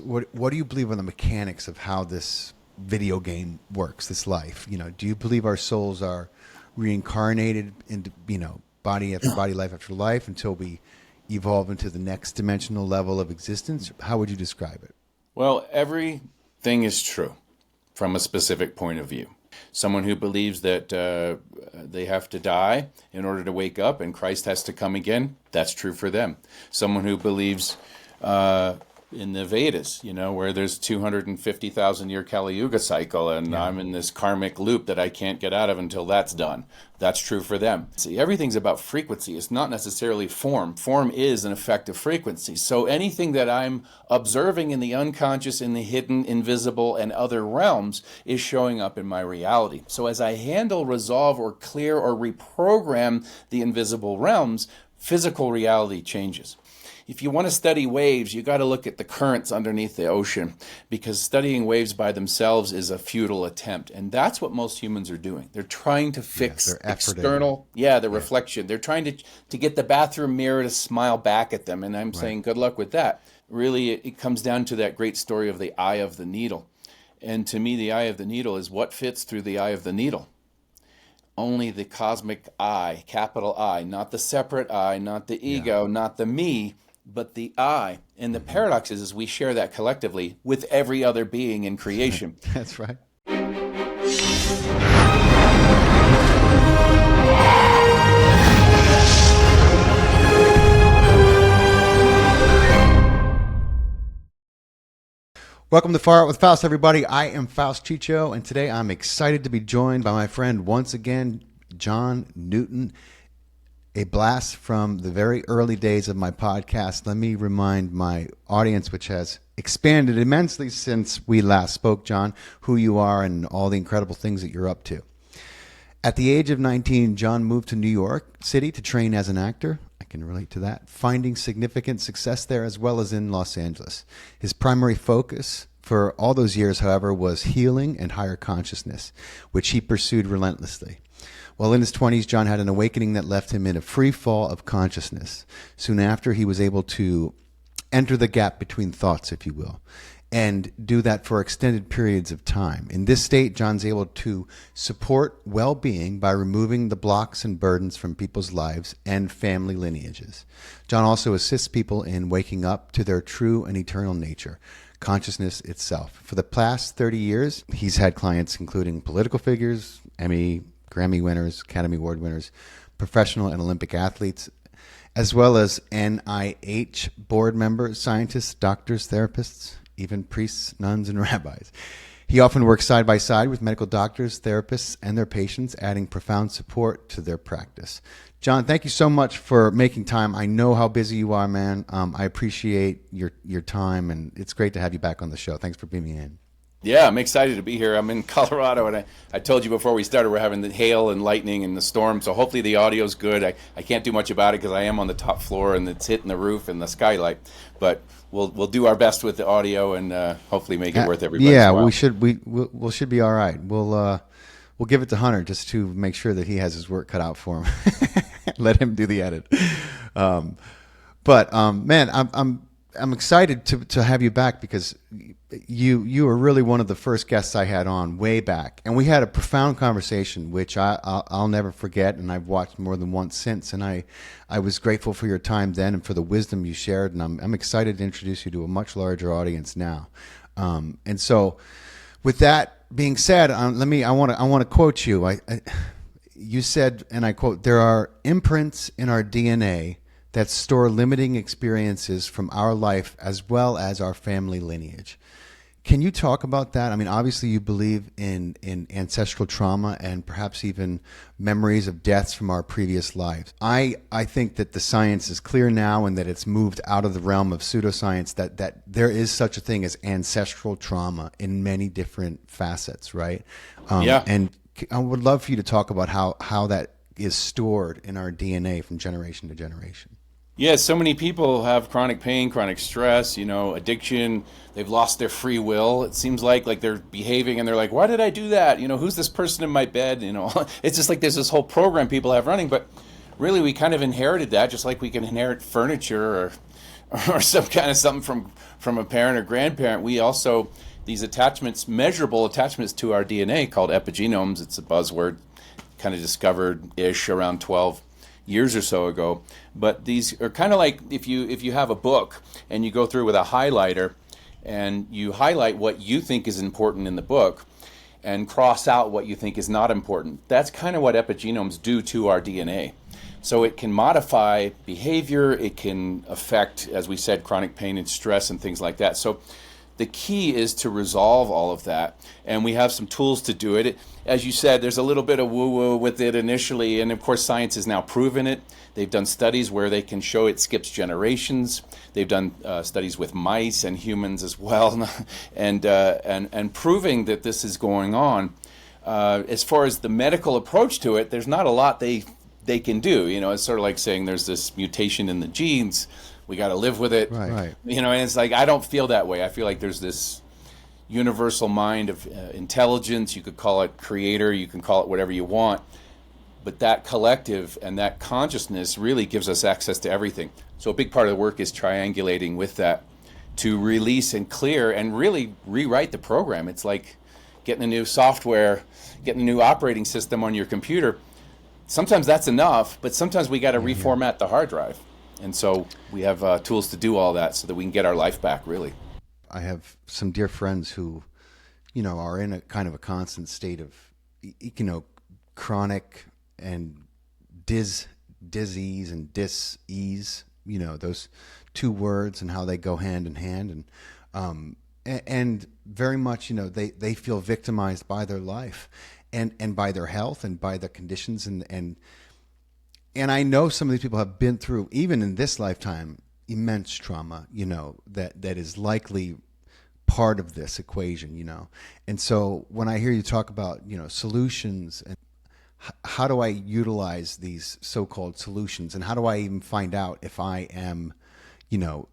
What do you believe are the mechanics of how this video game works, this life? Do you believe our souls are reincarnated into, body after body, life after life until we evolve into the next dimensional level of existence? How would you describe it? Well, everything is true from a specific point of view. Someone who believes that they have to die in order to wake up and Christ has to come again, that's true for them. Someone who believes in the Vedas, where there's 250,000 year Kali Yuga cycle and I'm in this karmic loop that I can't get out of until that's done. That's true for them. See, everything's about frequency. It's not necessarily form. Form is an effect of frequency. So anything that I'm observing in the unconscious, in the hidden, invisible, and other realms is showing up in my reality. So as I handle, resolve, or clear or reprogram the invisible realms, physical reality changes. If you want to study waves, you got to look at the currents underneath the ocean, because studying waves by themselves is a futile attempt. And that's what most humans are doing. They're trying to fix external, reflection. They're trying to get the bathroom mirror to smile back at them. And I'm saying good luck with that. Really, it comes down to that great story of the eye of the needle. And to me, the eye of the needle is what fits through the eye of the needle. Only the cosmic I, capital I, not the separate I, not the ego, not the me, but the I. And the paradox is we share that collectively with every other being in creation. That's right. Welcome to Far Out with Faust, everybody. I am Faust Chicho, and today I'm excited to be joined by my friend once again, John Newton. A blast from the very early days of my podcast. Let me remind my audience, which has expanded immensely since we last spoke, John, who you are and all the incredible things that you're up to. At the age of 19, John moved to New York City to train as an actor. I can relate to that. Finding significant success there as well as in Los Angeles. His primary focus for all those years, however, was healing and higher consciousness, which he pursued relentlessly. While in his 20s, John had an awakening that left him in a free fall of consciousness. Soon after, he was able to enter the gap between thoughts, if you will, and do that for extended periods of time. In this state, John's able to support well-being by removing the blocks and burdens from people's lives and family lineages. John also assists people in waking up to their true and eternal nature, consciousness itself. For the past 30 years, he's had clients including political figures, Emmy, Grammy winners, Academy Award winners, professional and Olympic athletes, as well as NIH board members, scientists, doctors, therapists, even priests, nuns, and rabbis. He often works side by side with medical doctors, therapists, and their patients, adding profound support to their practice. John, thank you so much for making time. I know how busy you are, man. I appreciate your time, and it's great to have you back on the show. Thanks for bringing me in. Yeah, I'm excited to be here. I'm in Colorado, and I told you before we started we're having the hail and lightning and the storm, so hopefully the audio's good. I can't do much about it because I am on the top floor and it's hitting the roof and the skylight, but we'll do our best with the audio and hopefully make it worth everybody's while. We should be all right. We'll give it to Hunter just to make sure that he has his work cut out for him. Let him do the edit. Man, I'm excited to have you back because you were really one of the first guests I had on way back, and we had a profound conversation which I'll never forget, and I've watched more than once since. And I was grateful for your time then and for the wisdom you shared, and I'm excited to introduce you to a much larger audience now. And so, with that being said, I want to quote you. You said, and I quote, "There are imprints in our DNA that store limiting experiences from our life as well as our family lineage." Can you talk about that? I mean, obviously you believe in ancestral trauma and perhaps even memories of deaths from our previous lives. I think that the science is clear now and that it's moved out of the realm of pseudoscience, that there is such a thing as ancestral trauma in many different facets, right? And I would love for you to talk about how that is stored in our DNA from generation to generation. Yeah, so many people have chronic pain, chronic stress, addiction. They've lost their free will. It seems like they're behaving and they're like, why did I do that? Who's this person in my bed? It's just like there's this whole program people have running, but really we kind of inherited that, just like we can inherit furniture or or some kind of something from a parent or grandparent. We also, these attachments, measurable attachments to our DNA called epigenomes, it's a buzzword, kind of discovered-ish around 12 years or so ago. But these are kind of like if you have a book and you go through with a highlighter and you highlight what you think is important in the book and cross out what you think is not important. That's kind of what epigenomes do to our DNA. So it can modify behavior, it can affect, as we said, chronic pain and stress and things like that. So the key is to resolve all of that, and we have some tools to do it. As you said, there's a little bit of woo-woo with it initially, and of course science has now proven it. They've done studies where they can show it skips generations. They've done studies with mice and humans as well, and proving that this is going on. As far as the medical approach to it, there's not a lot they can do. You know, it's sort of like saying there's this mutation in the genes. We got to live with it. Right. You know, and it's like, I don't feel that way. I feel like there's this universal mind of intelligence. You could call it creator. You can call it whatever you want. But that collective and that consciousness really gives us access to everything. So a big part of the work is triangulating with that to release and clear and really rewrite the program. It's like getting a new software, getting a new operating system on your computer. Sometimes that's enough, but sometimes we got to reformat the hard drive. And so we have tools to do all that so that we can get our life back, really. I have some dear friends who, you know, are in a kind of a constant state of, you know, chronic and disease and dis-ease, you know, those two words and how they go hand in hand. And very much, you know, they feel victimized by their life and by their health and by the conditions. And I know some of these people have been through, even in this lifetime, immense trauma, you know, that is likely part of this equation, you know. And so when I hear you talk about, you know, solutions and how do I utilize these so-called solutions, and how do I even find out if I am, you know,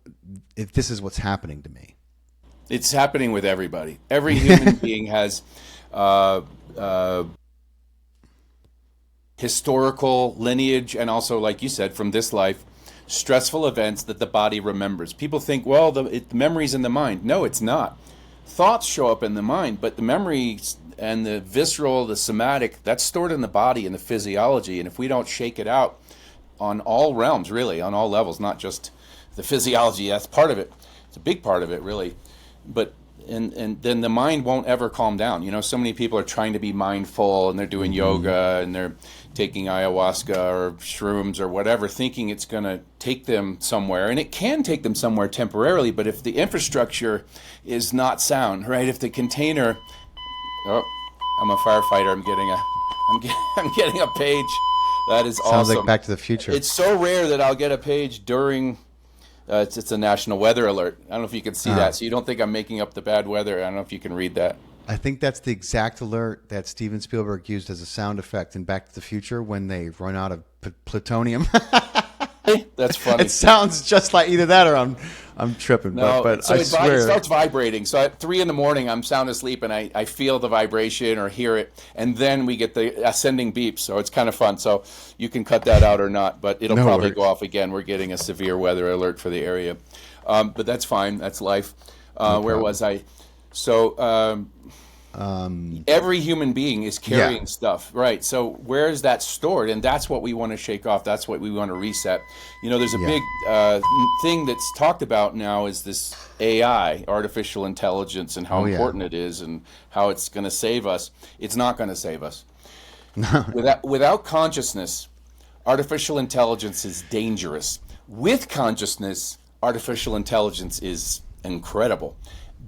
if this is what's happening to me? It's happening with everybody. Every human being has historical lineage, and also, like you said, from this life, stressful events that the body remembers. People think, well, the memory's in the mind. No, it's not. Thoughts show up in the mind, but the memories and the visceral, the somatic, that's stored in the body and the physiology. And if we don't shake it out on all realms, really, on all levels, not just the physiology, that's part of it. It's a big part of it, really. But and then the mind won't ever calm down. You know, so many people are trying to be mindful and they're doing yoga and they're taking ayahuasca or shrooms or whatever, thinking it's going to take them somewhere. And it can take them somewhere temporarily, but if the infrastructure is not sound, right? If the container, oh, I'm a firefighter. I'm getting a page. That is awesome. Sounds like Back to the Future. It's so rare that I'll get a page during. It's a national weather alert. I don't know if you can see that. So you don't think I'm making up the bad weather. I don't know if you can read that. I think that's the exact alert that Steven Spielberg used as a sound effect in Back to the Future when they run out of plutonium. That's funny. It sounds just like either that or I'm tripping. No, but so I swear. It starts vibrating. So at 3 a.m, I'm sound asleep and I feel the vibration or hear it. And then we get the ascending beeps. So it's kind of fun. So you can cut that out or not, but it'll probably go off again. We're getting a severe weather alert for the area. But that's fine. That's life. Where was I? So every human being is carrying stuff, right? So where is that stored? And that's what we want to shake off. That's what we want to reset. You know, there's a big thing that's talked about now is this AI, artificial intelligence, and how important it is and how it's going to save us. It's not going to save us. Without consciousness, artificial intelligence is dangerous. With consciousness, artificial intelligence is incredible.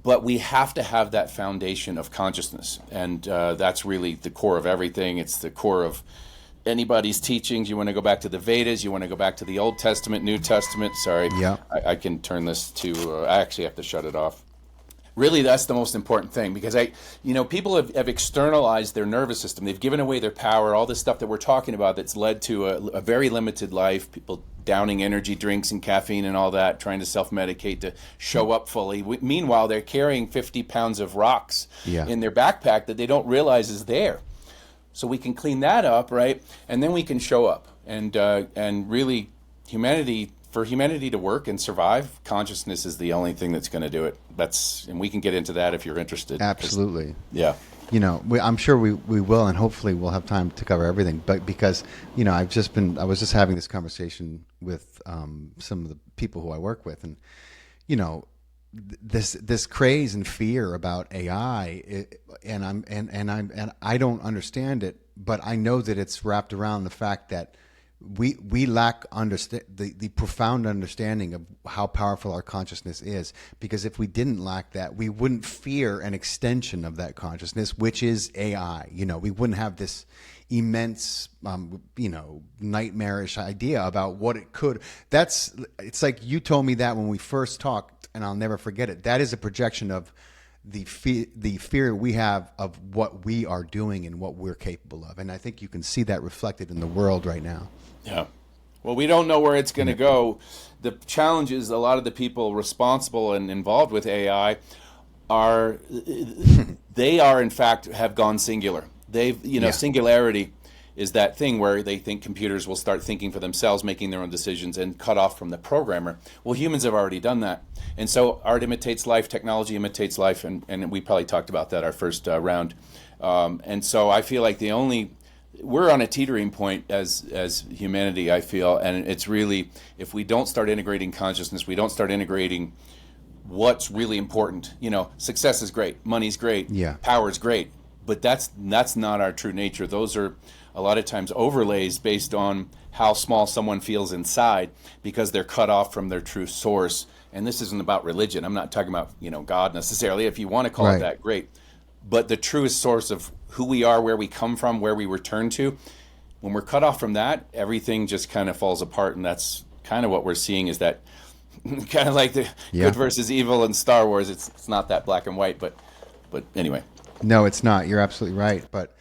But we have to have that foundation of consciousness, and that's really the core of everything. It's the core of anybody's teachings. You want to go back to the Vedas, you want to go back to the Old Testament, New Testament. Sorry, I can turn this to, I actually have to shut it off. Really, that's the most important thing, because people have externalized their nervous system. They've given away their power, all this stuff that we're talking about that's led to a very limited life, people downing energy drinks and caffeine and all that, trying to self-medicate to show up fully. Meanwhile, they're carrying 50 pounds of rocks in their backpack that they don't realize is there. So we can clean that up, right? And then we can show up. And really, humanity for humanity to work and survive, consciousness is the only thing that's going to do it. And we can get into that if you're interested. Absolutely. Yeah. I'm sure we will, and hopefully we'll have time to cover everything. But because, I was just having this conversation with some of the people who I work with, and, this craze and fear about AI, and I don't understand it, but I know that it's wrapped around the fact that we lack the profound understanding of how powerful our consciousness is, because if we didn't lack that, we wouldn't fear an extension of that consciousness, which is AI. We wouldn't have this immense nightmarish idea about what it could. It's like you told me that when we first talked, and I'll never forget it. That is a projection of the fear we have of what we are doing and what we're capable of. And I think you can see that reflected in the world right now. Yeah. Well, we don't know where it's going to go. The challenge is a lot of the people responsible and involved with AI they are in fact have gone singular. Singularity is that thing where they think computers will start thinking for themselves, making their own decisions, and cut off from the programmer. Well, humans have already done that. And so art imitates life, technology imitates life, and we probably talked about that our first round. And so I feel like we're on a teetering point as humanity, I feel, and it's really, if we don't start integrating consciousness, we don't start integrating what's really important. Success is great, money's great, power is great, but that's not our true nature. Those are a lot of times overlays based on how small someone feels inside because they're cut off from their true source. And this isn't about religion. I'm not talking about God necessarily. If you want to call it that, great. But the truest source of who we are, where we come from, where we return to, when we're cut off from that, everything just kind of falls apart. And that's kind of what we're seeing, is that kind of like the good versus evil in Star Wars. It's not that black and white, but anyway. No, it's not. You're absolutely right. But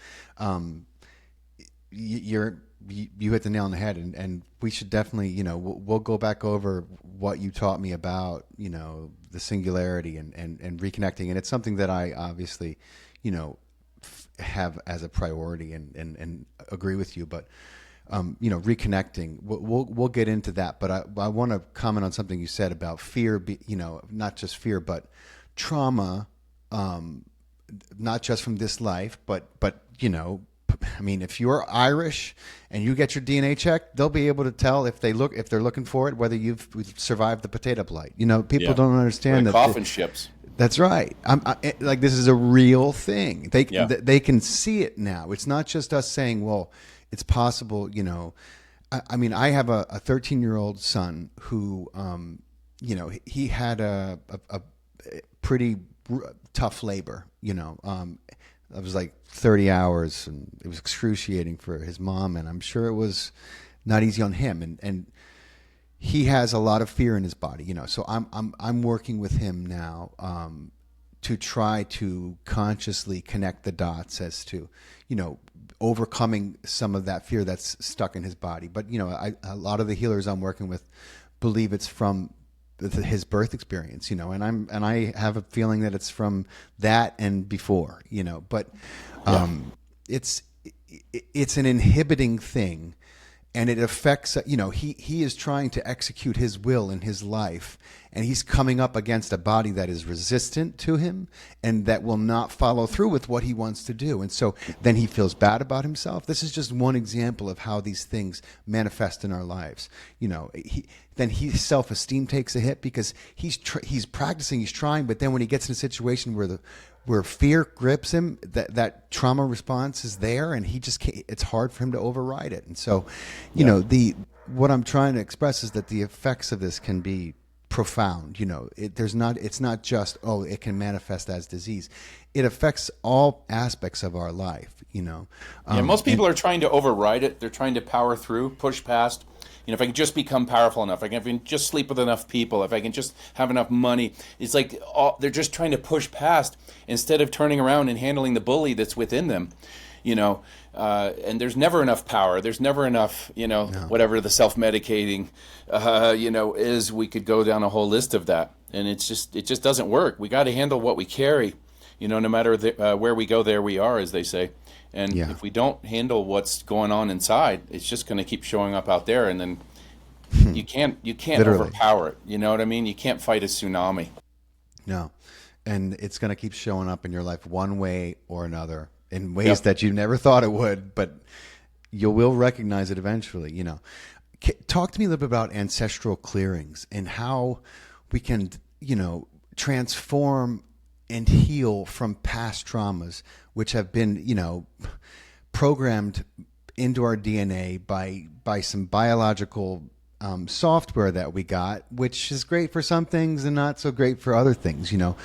you hit the nail on the head, and we should definitely, we'll go back over what you taught me about, the singularity and reconnecting. And it's something that I obviously, have as a priority and agree with you. But, reconnecting, we'll get into that. But I want to comment on something you said about fear, not just fear, but trauma, not just from this life, but if you're Irish and you get your DNA checked, they'll be able to tell if they're looking for it, whether you've survived the potato blight. People don't understand that. Coffin ships. That's right. Like, this is a real thing. They can see it now. It's not just us saying, well, it's possible. I have a 13-year-old son who, he had a pretty tough labor. It was like 30 hours, and it was excruciating for his mom, and I'm sure it was not easy on him. And he has a lot of fear in his body, So I'm working with him now to try to consciously connect the dots as to, overcoming some of that fear that's stuck in his body. But a lot of the healers I'm working with believe it's from his birth experience, and I have a feeling that it's from that and before, but it's an inhibiting thing, and it affects, he is trying to execute his will in his life, and he's coming up against a body that is resistant to him and that will not follow through with what he wants to do. And so then he feels bad about himself. This is just one example of how these things manifest in our lives. His self-esteem takes a hit because he's practicing, he's trying, but then when he gets in a situation where fear grips him, that trauma response is there, and he just can't, it's hard for him to override it. And so, what I'm trying to express is that the effects of this can be profound. It's not just, it can manifest as disease. It affects all aspects of our life. Most people are trying to override it. They're trying to power through, push past. If I can just become powerful enough, if I can just sleep with enough people, if I can just have enough money, it's like they're just trying to push past instead of turning around and handling the bully that's within them. And there's never enough power. There's never enough, whatever the self-medicating, is. We could go down a whole list of that, and it just doesn't work. We got to handle what we carry, no matter where we go, there we are, as they say. And if we don't handle what's going on inside, it's just going to keep showing up out there, and then You can't Literally. overpower it. You know what I mean? You can't fight a tsunami. No. And it's going to keep showing up in your life one way or another in ways Yep. that you never thought it would, but you will recognize it eventually, you know. Talk to me a little bit about ancestral clearings and how we can, you know, transform and heal from past traumas, which have been, you know, programmed into our DNA by some biological software that we got, which is great for some things and not so great for other things, you know.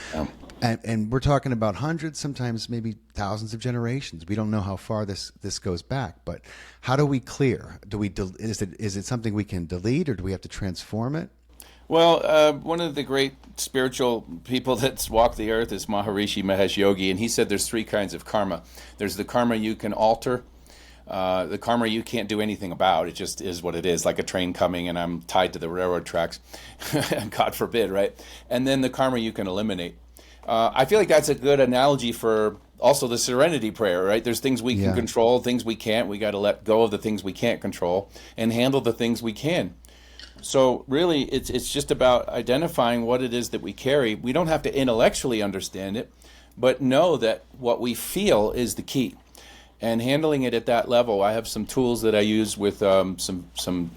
And we're talking about hundreds, sometimes maybe thousands of generations. We don't know how far this goes back, but how do we clear? Is it something we can delete, or do we have to transform it? Well, one of the great spiritual people that's walked the earth is Maharishi Mahesh Yogi, and he said there's three kinds of karma. There's the karma you can alter, the karma you can't do anything about. It just is what it is, like a train coming and I'm tied to the railroad tracks. God forbid, right? And then the karma you can eliminate. I feel like that's a good analogy for also the serenity prayer, right? There's things we can control, things we can't. We got to let go of the things we can't control and handle the things we can. So really, it's just about identifying what it is that we carry. We don't have to intellectually understand it, but know that what we feel is the key. And handling it at that level, I have some tools that I use with some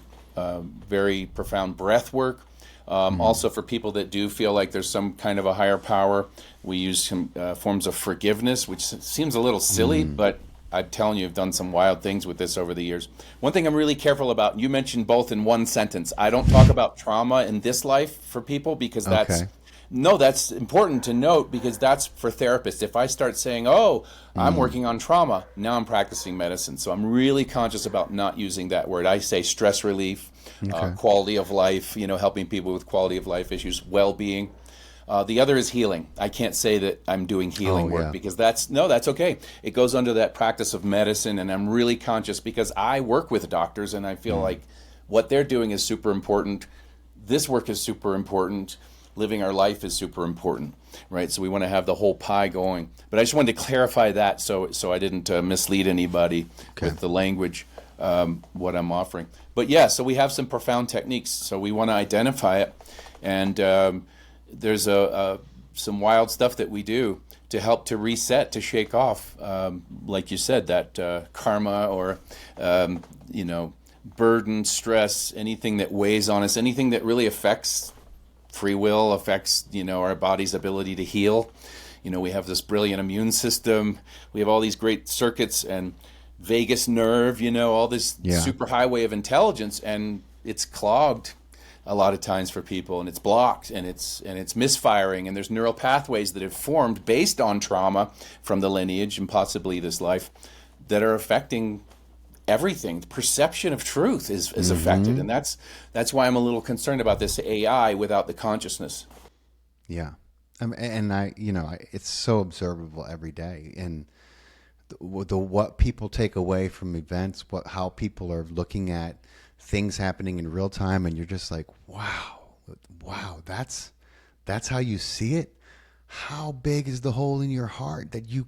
very profound breath work. Also for people that do feel like there's some kind of a higher power, we use some forms of forgiveness, which seems a little silly, but I'm telling you, I've done some wild things with this over the years. One thing I'm really careful about, you mentioned both in one sentence. I don't talk about trauma in this life for people because that's important to note, because that's for therapists. If I start saying, oh, I'm working on trauma, now I'm practicing medicine. So I'm really conscious about not using that word. I say stress relief, quality of life, you know, helping people with quality of life issues, well-being. The other is healing. I can't say that I'm doing healing work because that's okay. It goes under that practice of medicine, and I'm really conscious because I work with doctors and I feel like what they're doing is super important. This work is super important. Living our life is super important, right? So we want to have the whole pie going. But I just wanted to clarify that so I didn't mislead anybody with the language, what I'm offering. But yeah, so we have some profound techniques. So we want to identify it, and there's some wild stuff that we do to help to reset, to shake off, like you said, that karma or burden, stress, anything that weighs on us, anything that really affects free will, affects our body's ability to heal. We have this brilliant immune system. We have all these great circuits and vagus nerve. All this super highway of intelligence, and it's clogged a lot of times for people, and it's blocked, and it's misfiring, and there's neural pathways that have formed based on trauma from the lineage and possibly this life that are affecting everything. The perception of truth is affected, and that's why I'm a little concerned about this AI without the consciousness. Yeah, and it's so observable every day, and the what people take away from events, how people are looking at things happening in real time, and you're just like, wow, that's how you see it. How big is the hole in your heart that you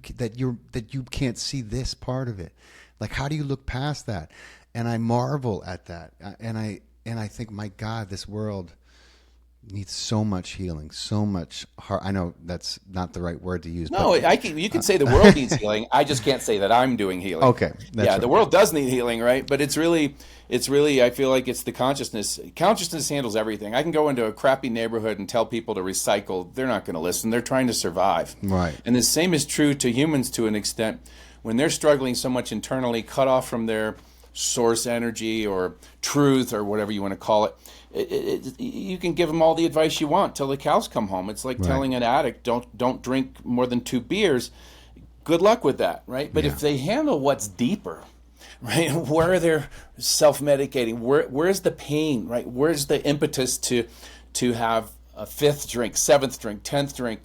can't see this part of it? Like, how do you look past that? And I marvel at that, and I think, my God, this world needs so much healing, so much heart. I know that's not the right word to use. No, you can say the world needs healing. I just can't say that I'm doing healing. Okay, the world does need healing, right? But it's really, I feel like it's the consciousness. Consciousness handles everything. I can go into a crappy neighborhood and tell people to recycle. They're not going to listen. They're trying to survive. Right. And the same is true to humans to an extent. When they're struggling so much internally, cut off from their source energy or truth or whatever you want to call it, you can give them all the advice you want till the cows come home. It's like telling an addict, don't drink more than 2 beers. Good luck with that, right? But if they handle what's deeper, right? Where they're self-medicating, where's the pain, right? Where's the impetus to have a 5th drink, 7th drink, 10th drink,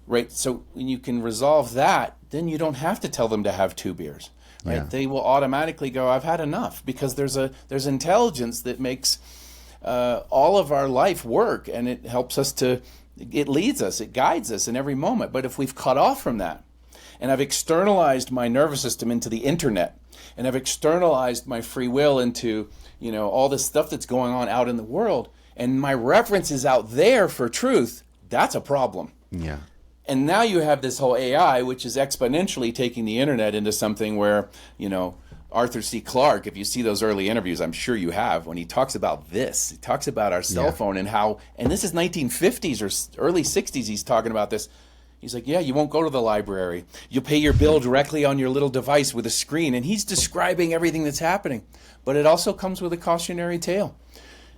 right? So when you can resolve that, then you don't have to tell them to have 2 beers. Right? Yeah. They will automatically go, I've had enough, because there's intelligence that makes all of our life work, and it helps us it leads us, it guides us in every moment. But if we've cut off from that, and I've externalized my nervous system into the internet, and I've externalized my free will into, all this stuff that's going on out in the world, and my reference is out there for truth, that's a problem. Yeah. And now you have this whole AI, which is exponentially taking the internet into something where, Arthur C. Clarke, if you see those early interviews, I'm sure you have, when he talks about this, he talks about our cell phone and how, and this is 1950s or early 60s, he's talking about this. He's like, yeah, you won't go to the library. You'll pay your bill directly on your little device with a screen. And he's describing everything that's happening. But it also comes with a cautionary tale.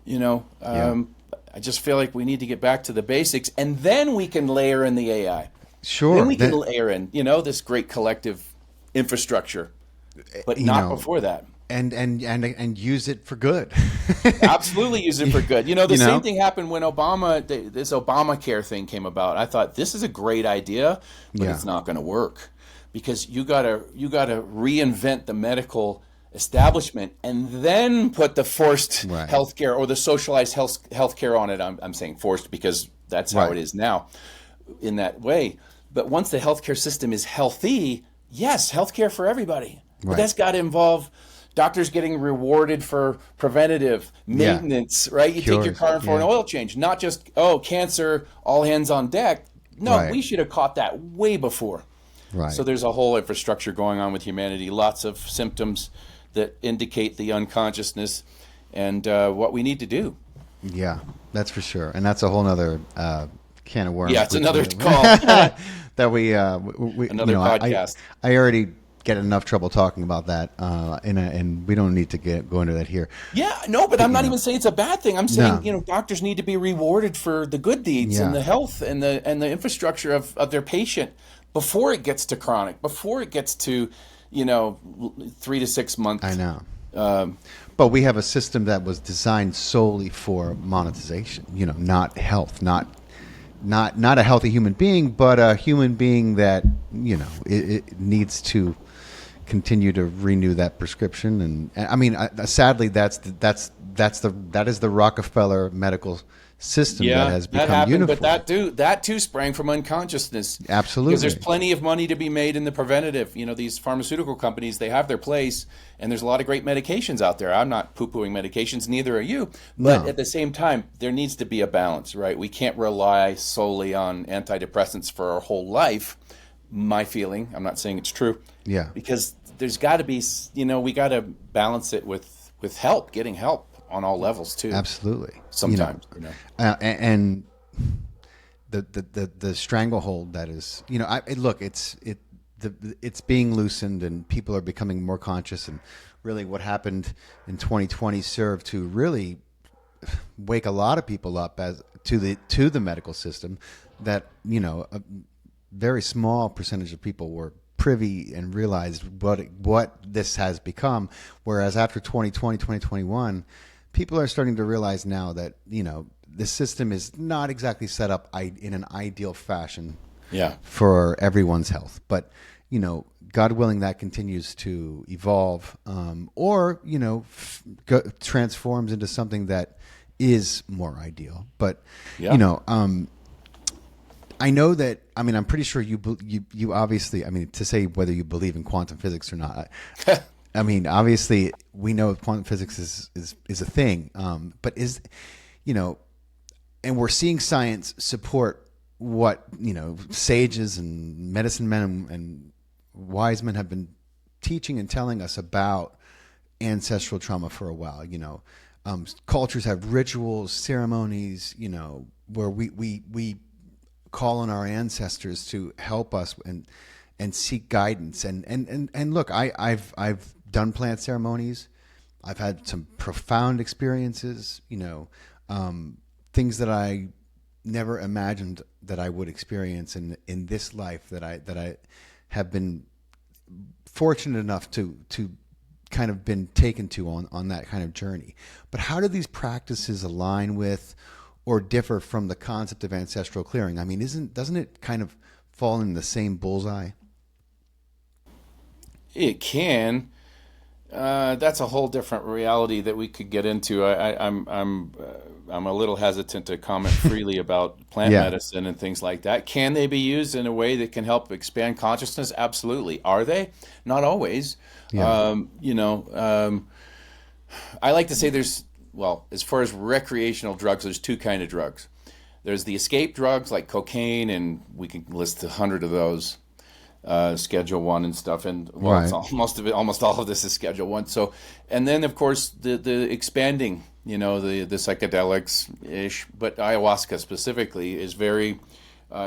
I just feel like we need to get back to the basics, and then we can layer in the AI. Sure. Then we can layer in, this great collective infrastructure, but not before that. And use it for good. Absolutely use it for good. The same thing happened when this Obamacare thing came about. I thought, this is a great idea, but it's not going to work, because you gotta reinvent the medical establishment and then put the forced healthcare or the socialized healthcare on it. I'm saying forced because that's how it is now, in that way. But once the healthcare system is healthy, yes, healthcare for everybody. But that's got to involve doctors getting rewarded for preventative maintenance, right? You take your car in for an oil change, not just, cancer, all hands on deck. No, we should have caught that way before. Right. So there's a whole infrastructure going on with humanity, lots of symptoms that indicate the unconsciousness and what we need to do. Yeah, that's for sure. And that's a whole nother can of worms. Yeah, it's another call. That we another podcast. I already get enough trouble talking about that, and we don't need to go into that here. Yeah, no, but I'm not even saying it's a bad thing. I'm saying doctors need to be rewarded for the good deeds and the health and the infrastructure of their patient before it gets to chronic, before it gets to 3 to 6 months. I know. But we have a system that was designed solely for monetization. Not health, not a healthy human being, but a human being that it needs to continue to renew that prescription. And I mean, sadly, that is the Rockefeller medical system that has become happened, uniform. But that too sprang from unconsciousness. Absolutely. Because there's plenty of money to be made in the preventative. These pharmaceutical companies, they have their place, and there's a lot of great medications out there. I'm not poo-pooing medications, neither are you. But at the same time, there needs to be a balance, right? We can't rely solely on antidepressants for our whole life. My feeling, I'm not saying it's true. Yeah. Because there's got to be, we got to balance it with help, getting help on all levels too. Absolutely. Sometimes, and the stranglehold that is, it's being loosened and people are becoming more conscious, and really what happened in 2020 served to really wake a lot of people up as to the medical system, that a very small percentage of people were privy and realized what this has become, whereas after 2020, 2021, people are starting to realize now that the system is not exactly set up in an ideal fashion for everyone's health. But God willing, that continues to evolve, or transforms into something that is more ideal. But I know that. I mean, I'm pretty sure you obviously. I mean, to say whether you believe in quantum physics or not. I mean, obviously, we know quantum physics is a thing, but and we're seeing science support what sages and medicine men and wise men have been teaching and telling us about ancestral trauma for a while. Cultures have rituals, ceremonies, where we call on our ancestors to help us and seek guidance. And look, I've done plant ceremonies. I've had some profound experiences, things that I never imagined that I would experience in this life, that I have been fortunate enough to kind of been taken to on that kind of journey. But how do these practices align with or differ from the concept of ancestral clearing? I mean, doesn't it kind of fall in the same bullseye? It can. That's a whole different reality that we could get into. I'm a little hesitant to comment freely about plant Yeah. medicine and things like that. Can they be used in a way that can help expand consciousness? Absolutely. Are they? Not always. Yeah. I like to say well, as far as recreational drugs, there's two kind of drugs. There's the escape drugs like cocaine, and we can list 100 of those. Schedule 1 and stuff, and well, Right. it's almost all of this is Schedule 1. So, and then of course the expanding, the psychedelics ish, but ayahuasca specifically is very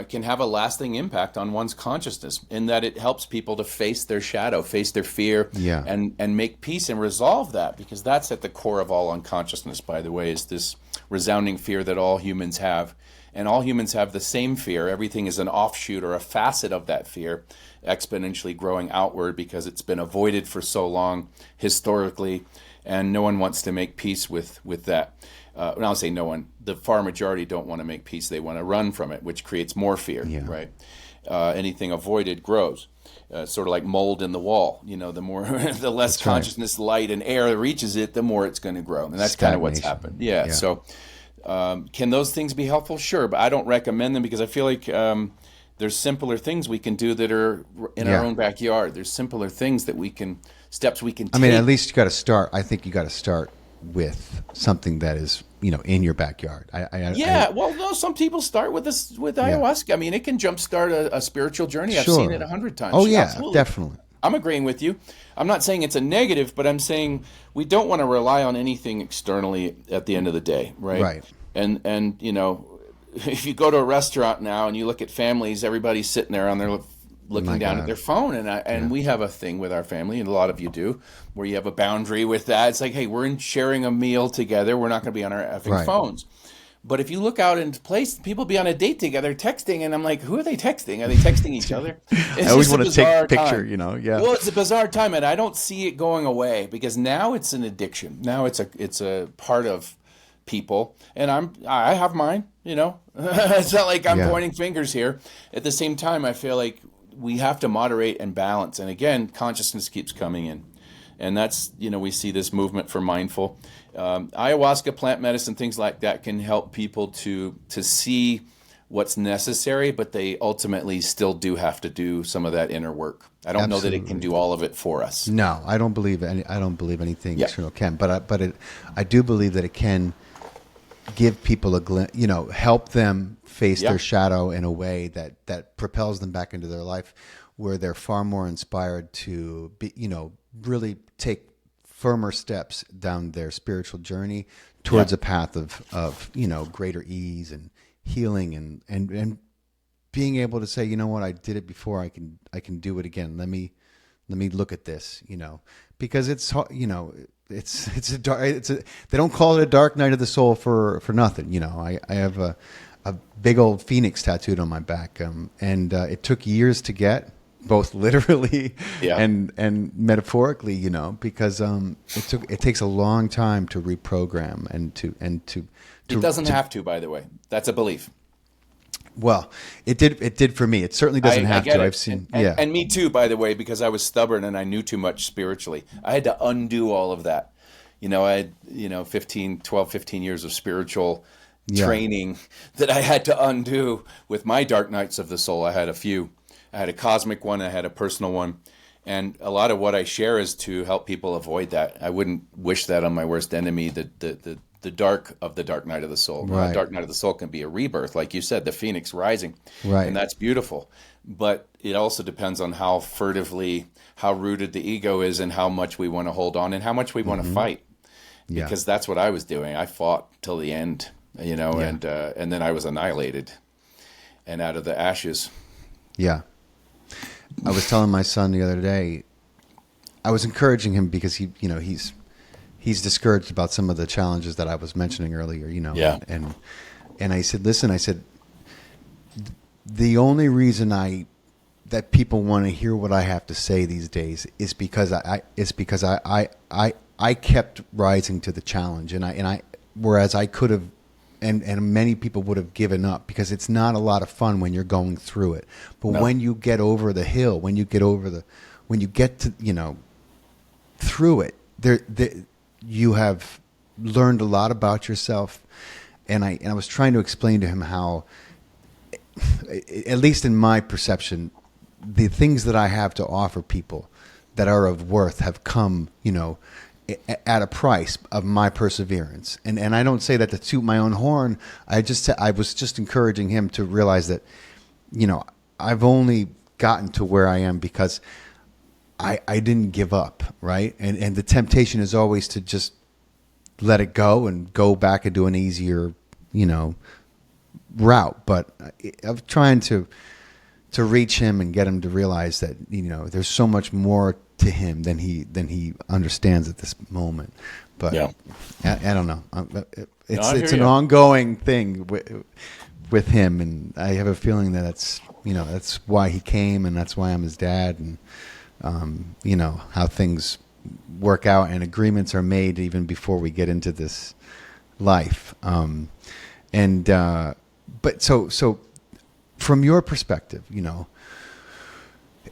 can have a lasting impact on one's consciousness in that it helps people to face their shadow, face their fear, Yeah. and make peace and resolve that, because that's at the core of all unconsciousness, by the way, is this resounding fear that all humans have. And all humans have the same fear. Everything is an offshoot or a facet of that fear, exponentially growing outward because it's been avoided for so long historically, and no one wants to make peace with that. And I'll say no one. The far majority don't want to make peace. They want to run from it, which creates more fear, Yeah. right? Anything avoided grows. Sort of like mold in the wall. The more, the less That's right. consciousness, light, and air reaches it, the more it's going to grow. And that's kind of what's Stagnation. happened. Yeah. So can those things be helpful? Sure, but I don't recommend them because I feel like there's simpler things we can do that are in Yeah. our own backyard. There's simpler things that steps we can I take. mean, at least you got to start. I think you got to start with something that is, in your backyard. Yeah, well, no, some people start with ayahuasca. I mean, it can jumpstart a spiritual journey. I've Sure. seen it 100 times. Oh, yeah, Absolutely. definitely. I'm agreeing with you. I'm not saying it's a negative, but I'm saying we don't want to rely on anything externally at the end of the day, right? Right. And if you go to a restaurant now and you look at families, everybody's sitting there on their looking My down God. at their phone, and we have a thing with our family, and a lot of you do, where you have a boundary with that. It's like, hey, we're sharing a meal together. We're not going to be on our effing Right. phones. But if you look out into place, people be on a date together texting, and I'm like, who are they texting? Are they texting each other? It's I always just a want to take bizarre a picture, time. yeah. Well, it's a bizarre time, and I don't see it going away because now it's an addiction. Now it's a part of people, and I have mine. It's not like I'm Yeah. pointing fingers here. At the same time, I feel like we have to moderate and balance. And again, consciousness keeps coming in, and that's we see this movement for mindful ayahuasca, plant medicine, things like that can help people to see what's necessary, but they ultimately still do have to do some of that inner work. I don't know that it can do all of it for us. No, I don't believe anything Yeah. external can, I do believe that it can give people a glimpse, help them face Yeah. their shadow in a way that propels them back into their life, where they're far more inspired to be, really take firmer steps down their spiritual journey towards Yeah. a path of greater ease and healing and being able to say, you know what, I did it before, I can do it again. Let me look at this, because it's it's a dark, they don't call it a dark night of the soul for nothing. I have a big old phoenix tattooed on my back, and it took years to get, both literally Yeah. and metaphorically, because it takes a long time to reprogram and to It doesn't have to, by the way. That's a belief. well, it did for me. It certainly doesn't I have get to. it. I've seen, and, yeah. and me too, by the way, because I was stubborn and I knew too much spiritually. I had to undo all of that. I had 15 years of spiritual Yeah. training that I had to undo with my dark nights of the soul. I had a few. I had a cosmic one, I had a personal one. And a lot of what I share is to help people avoid that. I wouldn't wish that on my worst enemy, the dark of the dark night of the soul. Right. The dark night of the soul can be a rebirth, like you said, the phoenix rising. Right. And that's beautiful. But it also depends on how rooted the ego is and how much we want to hold on and how much we want to fight. Yeah. Because that's what I was doing. I fought till the end, and then I was annihilated and out of the ashes. Yeah. I was telling my son the other day, I was encouraging him because he's discouraged about some of the challenges that I was mentioning earlier, Yeah. and I said, listen, the only reason that people want to hear what I have to say these days is because I kept rising to the challenge, and I whereas I could have, and many people would have given up, because it's not a lot of fun when you're going through it. But No. when you get over the hill, when you get to through it, you have learned a lot about yourself. And I was trying to explain to him how, at least in my perception, the things that I have to offer people that are of worth have come, at a price of my perseverance. And I don't say that to toot my own horn. I was just encouraging him to realize that, I've only gotten to where I am because I didn't give up, right? And the temptation is always to just let it go and go back and do an easier, route. But I'm trying to reach him and get him to realize that, there's so much more to him than he understands at this moment. But yeah. I don't know. It's an ongoing thing with him. And I have a feeling that that's why he came, and that's why I'm his dad. And, how things work out and agreements are made even before we get into this life. But so from your perspective,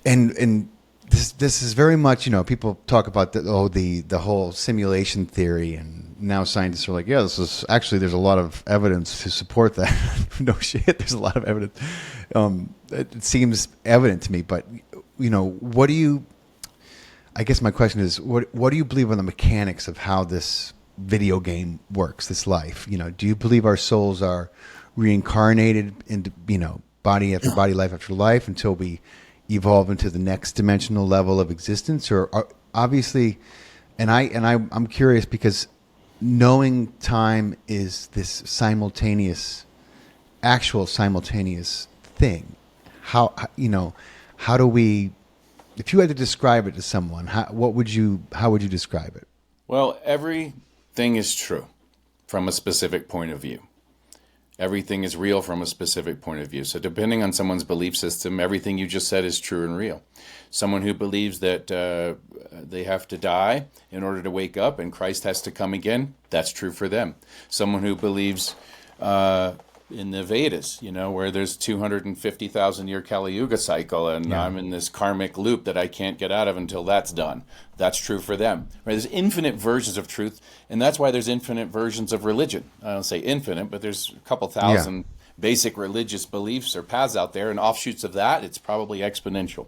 and this is very much, people talk about the whole simulation theory, and now scientists are like, yeah, there's a lot of evidence to support that. No shit, there's a lot of evidence. It seems evident to me, but what do you? I guess my question is, what do you believe are the mechanics of how this video game works, this life? Do you believe our souls are reincarnated into, body after body, life after life, until we evolve into the next dimensional level of existence? Or obviously, I'm curious because knowing time is this actual simultaneous thing. How do we? If you had to describe it to someone, how would you describe it? Well, everything is true from a specific point of view. Everything is real from a specific point of view. So depending on someone's belief system, everything you just said is true and real. Someone who believes that they have to die in order to wake up and Christ has to come again, that's true for them. Someone who believes in the Vedas, where there's 250,000 year Kali Yuga cycle, and I'm in this karmic loop that I can't get out of until that's done. That's true for them. Right? There's infinite versions of truth, and that's why there's infinite versions of religion. I don't say infinite, but there's a couple thousand basic religious beliefs or paths out there, and offshoots of that, it's probably exponential.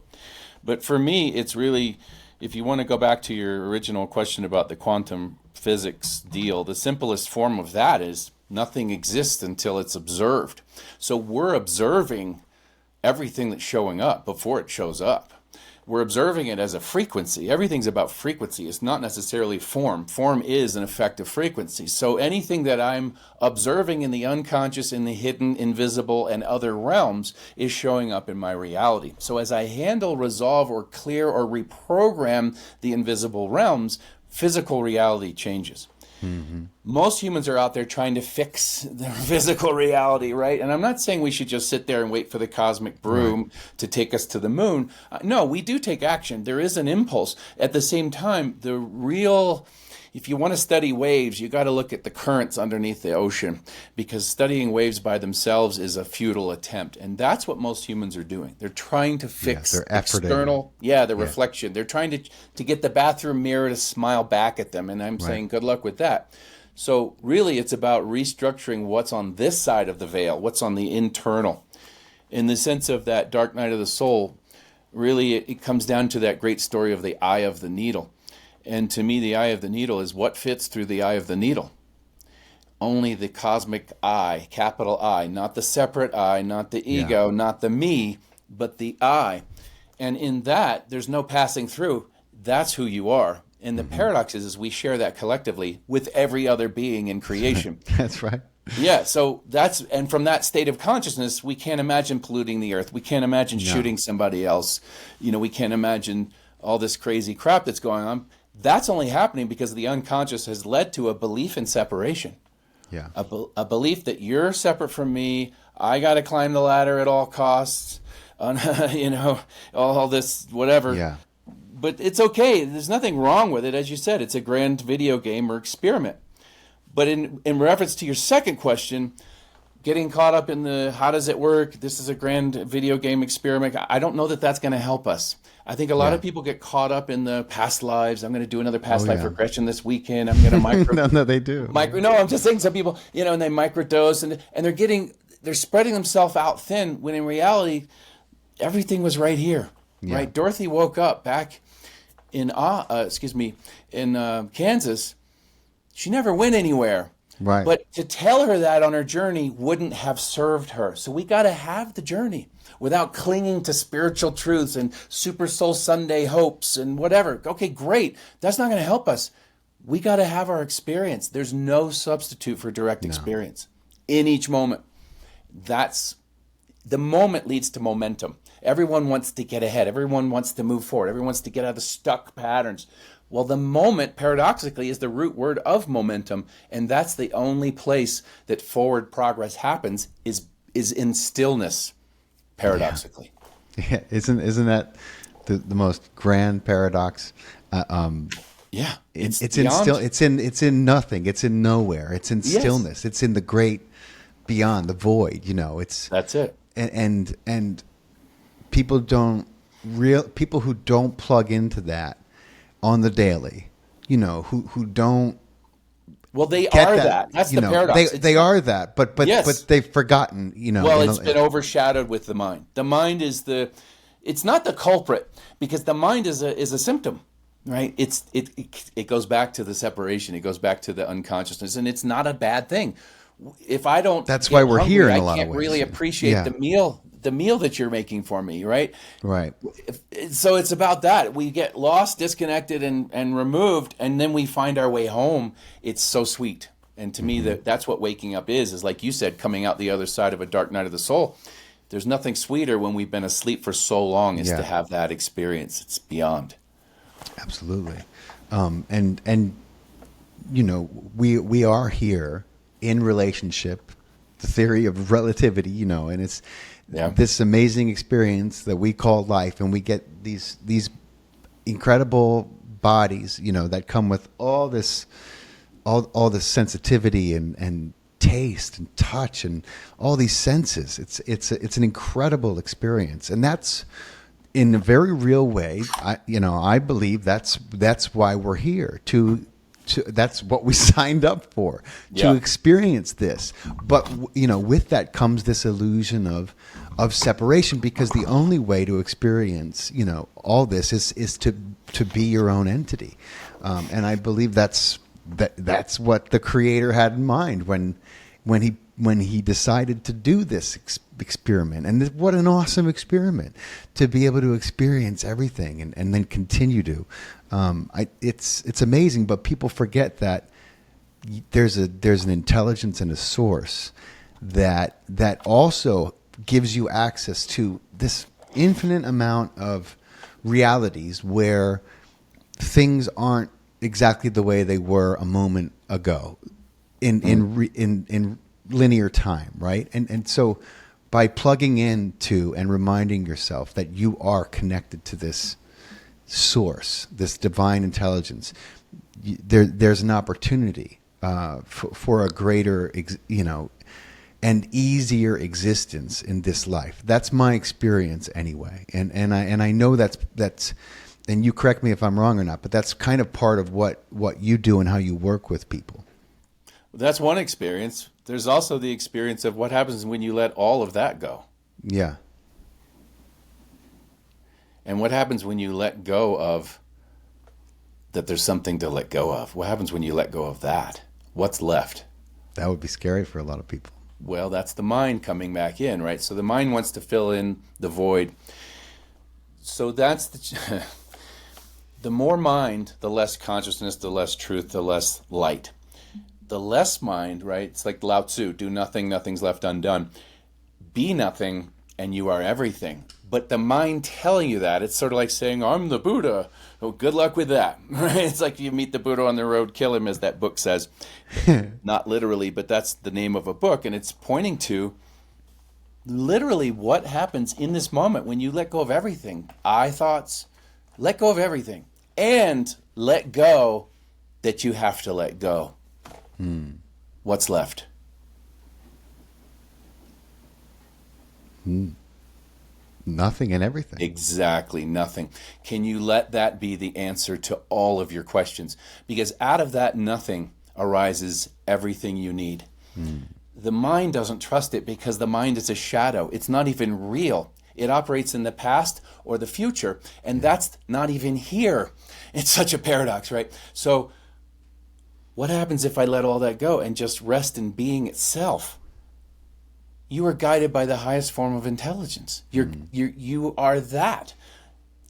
But for me, it's really, if you want to go back to your original question about the quantum physics deal, the simplest form of that is nothing exists until it's observed. So we're observing everything that's showing up before it shows up. We're observing it as a frequency. Everything's about frequency. It's not necessarily form. Form is an effect of frequency. So anything that I'm observing in the unconscious, in the hidden, invisible, and other realms is showing up in my reality. So as I handle, resolve, or clear, or reprogram the invisible realms, physical reality changes. Mm-hmm. Most humans are out there trying to fix their physical reality, right? And I'm not saying we should just sit there and wait for the cosmic broom to take us to the moon. No, we do take action. There is an impulse. At the same time, if you want to study waves, you got to look at the currents underneath the ocean, because studying waves by themselves is a futile attempt. And that's what most humans are doing. They're trying to fix external, reflection. They're trying to get the bathroom mirror to smile back at them. And I'm saying good luck with that. So really, it's about restructuring what's on this side of the veil, what's on the internal. In the sense of that dark night of the soul, really it comes down to that great story of the eye of the needle. And to me, the eye of the needle is what fits through the eye of the needle. Only the cosmic eye, capital I, not the separate I, not the ego, not the me, but the I. And in that, there's no passing through. That's who you are. And the paradox is we share that collectively with every other being in creation. That's right. Yeah, so and from that state of consciousness, we can't imagine polluting the earth. We can't imagine shooting somebody else. We can't imagine all this crazy crap that's going on. That's only happening because the unconscious has led to a belief in separation. Yeah. A belief that you're separate from me. I got to climb the ladder at all costs. All this whatever. Yeah. But it's okay. There's nothing wrong with it. As you said, it's a grand video game or experiment. But in reference to your second question, getting caught up in the how does it work? This is a grand video game experiment. I don't know that that's going to help us. I think a lot of people get caught up in the past lives. I'm going to do another past life regression this weekend. I'm going to no, they do. No, I'm just saying some people, and they microdose and they're spreading themselves out thin when in reality, everything was right here, right? Dorothy woke up back in Kansas. She never went anywhere. Right. But to tell her that on her journey wouldn't have served her. So we got to have the journey without clinging to spiritual truths and Super Soul Sunday hopes and whatever. Okay, great. That's not going to help us. We got to have our experience. There's no substitute for direct experience in each moment. The moment leads to momentum. Everyone wants to get ahead. Everyone wants to move forward. Everyone wants to get out of the stuck patterns. Well, the moment, paradoxically, is the root word of momentum, and that's the only place that forward progress happens is in stillness, paradoxically. Yeah. Isn't that the most grand paradox? It's in nothing. It's in nowhere. It's in stillness. It's in the great beyond, the void. That's it. And people who don't plug into that on the daily, who don't. Well, they are that. That's the paradox. They are that, but they've forgotten. Well, it's been overshadowed with the mind. The mind is it's not the culprit, because the mind is a symptom, right? It goes back to the separation. It goes back to the unconsciousness, and it's not a bad thing. If I don't, that's why we're here in a lot of ways. I can't really appreciate the meal that you're making for me, right? Right. So it's about that. We get lost, disconnected, and removed, and then we find our way home. It's so sweet. And to me, that's what waking up is like you said, coming out the other side of a dark night of the soul. There's nothing sweeter when we've been asleep for so long is to have that experience. It's beyond. Absolutely. We are here in relationship, the theory of relativity, and it's this amazing experience that we call life, and we get these incredible bodies, that come with all this sensitivity and taste and touch and all these senses. It's an incredible experience, and that's in a very real way. I believe that's why we're here that's what we signed up for, to experience this. But with that comes this illusion of separation, because the only way to experience all this is to be your own entity, and I believe that's what the Creator had in mind when he decided to do this experiment. And what an awesome experiment to be able to experience everything and then continue to. It's amazing, but people forget that there's an intelligence and a source that also gives you access to this infinite amount of realities where things aren't exactly the way they were a moment ago in linear time, right? And so by plugging into and reminding yourself that you are connected to this source, this divine intelligence, there's an opportunity for a greater, and easier existence in this life. That's my experience anyway, and I know that's. And you correct me if I'm wrong or not, but that's kind of part of what you do and how you work with people. That's one experience. There's also the experience of what happens when you let all of that go. Yeah. And what happens when you let go of that there's something to let go of? What happens when you let go of that? What's left? That would be scary for a lot of people. Well, that's the mind coming back in, right? So the mind wants to fill in the void. So that's the more mind, the less consciousness, the less truth, the less light. The less mind, right? It's like Lao Tzu, do nothing, nothing's left undone. Be nothing, and you are everything. But the mind telling you that, it's sort of like saying, I'm the Buddha. Oh, good luck with that. Right? It's like you meet the Buddha on the road, kill him, as that book says. Not literally, but that's the name of a book. And it's pointing to literally what happens in this moment when you let go of everything. I thoughts, let go of everything. And let go that you have to let go. What's left? Nothing and everything. Exactly, nothing. Can you let that be the answer to all of your questions? Because out of that nothing arises everything you need. The mind doesn't trust it because the mind is a shadow. It's not even real. It operates in the past or the future, and that's not even here. It's such a paradox, right? So what happens if I let all that go and just rest in being itself? You are guided by the highest form of intelligence. You are that.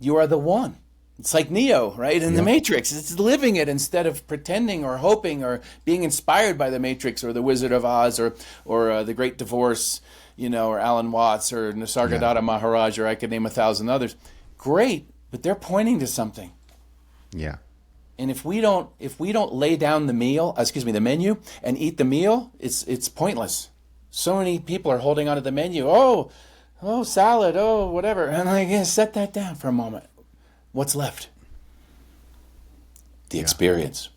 You are the one. It's like Neo, right? In the Matrix. It's living it instead of pretending or hoping or being inspired by the Matrix or the Wizard of Oz or The Great Divorce, or Alan Watts or Nisargadatta Maharaj, or I could name 1,000 others. Great, but they're pointing to something. Yeah. And if we don't lay down the menu and eat the meal, it's pointless. So many people are holding onto the menu. Oh, salad, whatever. And I'm like, set that down for a moment. What's left? The experience.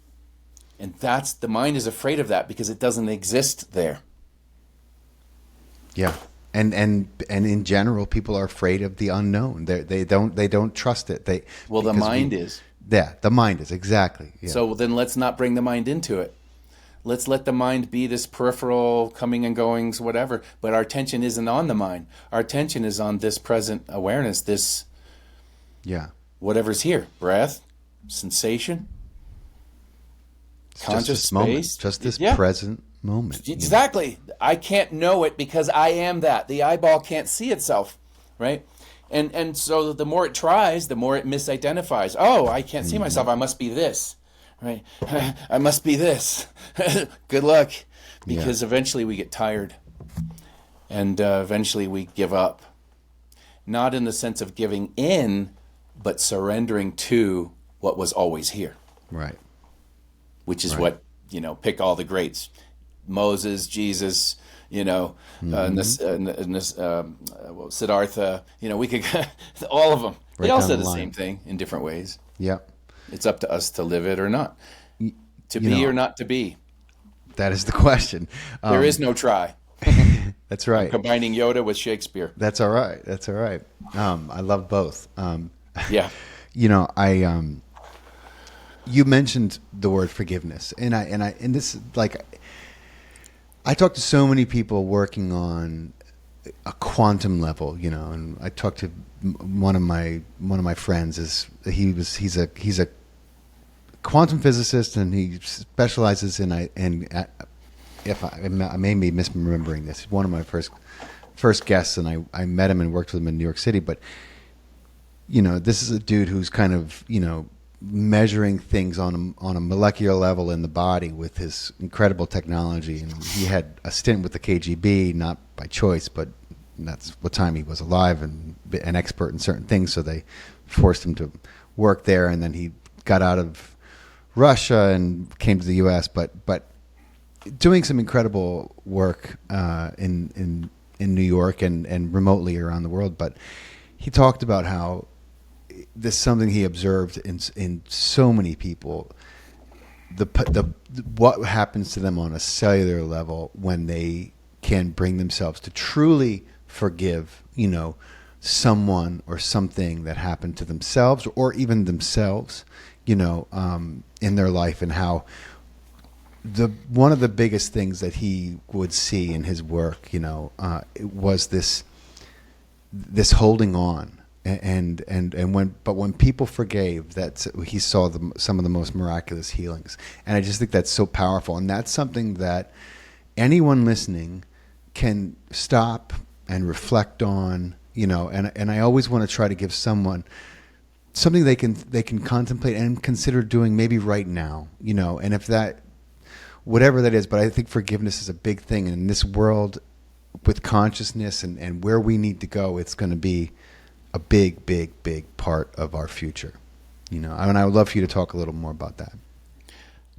And the mind is afraid of that because it doesn't exist there. Yeah. And in general, people are afraid of the unknown. They don't trust it. The mind is. Yeah, the mind is, exactly. Yeah. So then let's not bring the mind into it. Let's let the mind be this peripheral coming and goings, whatever. But our attention isn't on the mind. Our attention is on this present awareness, this whatever's here. Breath, sensation, conscious space. Moment, just this present moment. Exactly. I can't know it because I am that. The eyeball can't see itself, right? And so the more it tries, the more it misidentifies. Oh, I can't see myself. I must be this. Right? I must be this. Good luck. Because eventually we get tired. And eventually we give up. Not in the sense of giving in, but surrendering to what was always here. Right. Which is what, pick all the greats. Moses, Jesus, Siddhartha, we could, all of them. They all said the same thing in different ways. Yeah. It's up to us to live it or not. To be or not to be. That is the question. There is no try. That's right. I'm combining Yoda with Shakespeare. That's all right. I love both. Yeah. You mentioned the word forgiveness, and this, like, I talk to so many people working on a quantum level, and I talked to one of my friends. He's a quantum physicist, and he specializes in I may be misremembering this. One of my first guests, and I met him and worked with him in New York City. But this is a dude who's kind of measuring things on a molecular level in the body with his incredible technology. And he had a stint with the KGB, not by choice, but that's what time he was alive and an expert in certain things. So they forced him to work there, and then he got out of Russia and came to the U.S. But doing some incredible work in New York and remotely around the world. But he talked about how this is something he observed in so many people. What happens to them on a cellular level when they can bring themselves to truly forgive, someone or something that happened to themselves or even themselves, in their life, and how one of the biggest things that he would see in his work, was this holding on. And when people forgave, he saw some of the most miraculous healings. And I just think that's so powerful. And that's something that anyone listening can stop and reflect on, and I always want to try to give someone something they can contemplate and consider doing maybe right now, and if that, whatever that is. But I think forgiveness is a big thing. And in this world with consciousness and where we need to go, it's going to be a big, big, big part of our future. I would love for you to talk a little more about that.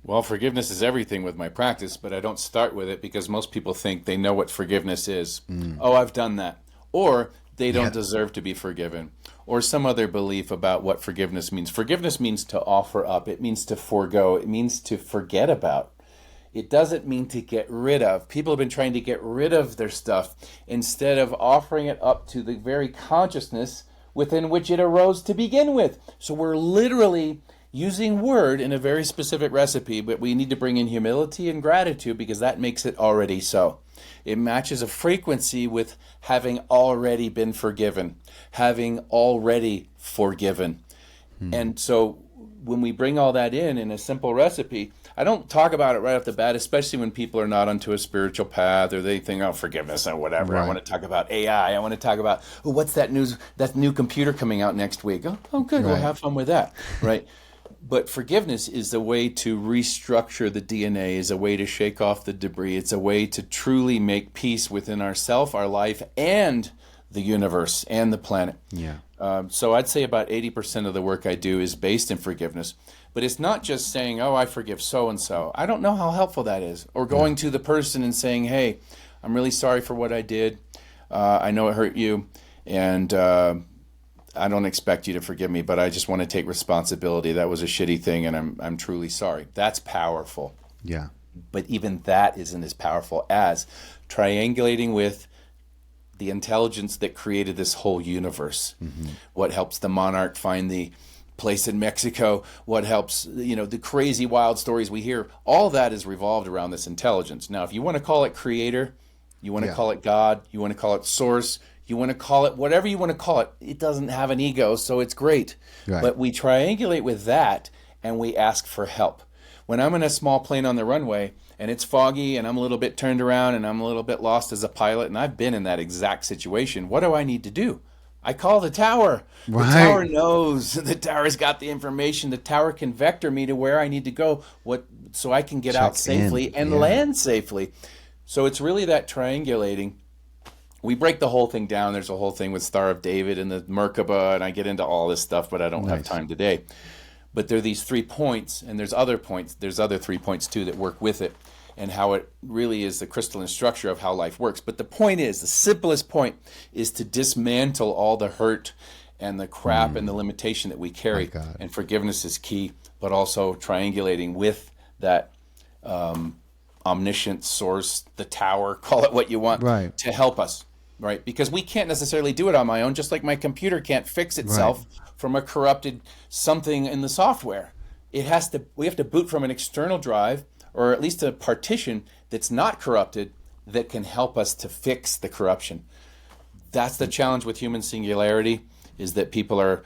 Well, forgiveness is everything with my practice, but I don't start with it because most people think they know what forgiveness is. Oh, I've done that. Or they don't deserve to be forgiven. Or some other belief about what forgiveness means. Forgiveness means to offer up. It means to forego. It means to forget about. It doesn't mean to get rid of. People have been trying to get rid of their stuff instead of offering it up to the very consciousness within which it arose to begin with. So we're literally using word in a very specific recipe, but we need to bring in humility and gratitude because that makes it already so. It matches a frequency with having already been forgiven, having already forgiven. And so when we bring all that in a simple recipe, I don't talk about it right off the bat, especially when people are not onto a spiritual path or they think, oh, forgiveness or whatever. Right. I want to talk about AI. I want to talk about, oh, what's that new computer coming out next week? Oh, good. We'll Right. have fun with that. Right. But forgiveness is a way to restructure the DNA, is a way to shake off the debris. It's a way to truly make peace within ourself, our life, and the universe and the planet. Yeah. So I'd say about 80% of the work I do is based in forgiveness. But it's not just saying, oh, I forgive so-and-so. I don't know how helpful that is. Or going to the person and saying, hey, I'm really sorry for what I did. I know it hurt you. And I don't expect you to forgive me, but I just want to take responsibility. That was a shitty thing, and I'm truly sorry. That's powerful. Yeah. But even that isn't as powerful as triangulating with the intelligence that created this whole universe. What helps the monarch find the place in Mexico, what helps, the crazy wild stories we hear, all that is revolved around this intelligence. Now, if you want to call it creator, you want to call it God, you want to call it source, you want to call it whatever you want to call it, it doesn't have an ego, so it's great. Right. But we triangulate with that and we ask for help. When I'm in a small plane on the runway and it's foggy and I'm a little bit turned around and I'm a little bit lost as a pilot, and I've been in that exact situation, what do I need to do? I call the tower. Right. The tower knows. The tower's got the information. The tower can vector me to where I need to go, so I can get out safely and land safely. So it's really that triangulating. We break the whole thing down. There's a whole thing with Star of David and the Merkaba, and I get into all this stuff, but I don't have time today. But there are these 3 points, and there's other points. There's other 3 points, too, that work with it, and how it really is the crystalline structure of how life works. But the point is, the simplest point is to dismantle all the hurt and the crap and the limitation that we carry. And forgiveness is key, but also triangulating with that omniscient source, the tower, call it what you want, to help us, right? Because we can't necessarily do it on my own, just like my computer can't fix itself from a corrupted something in the software. We have to boot from an external drive, or at least a partition that's not corrupted, that can help us to fix the corruption. That's the challenge with human singularity, is that people are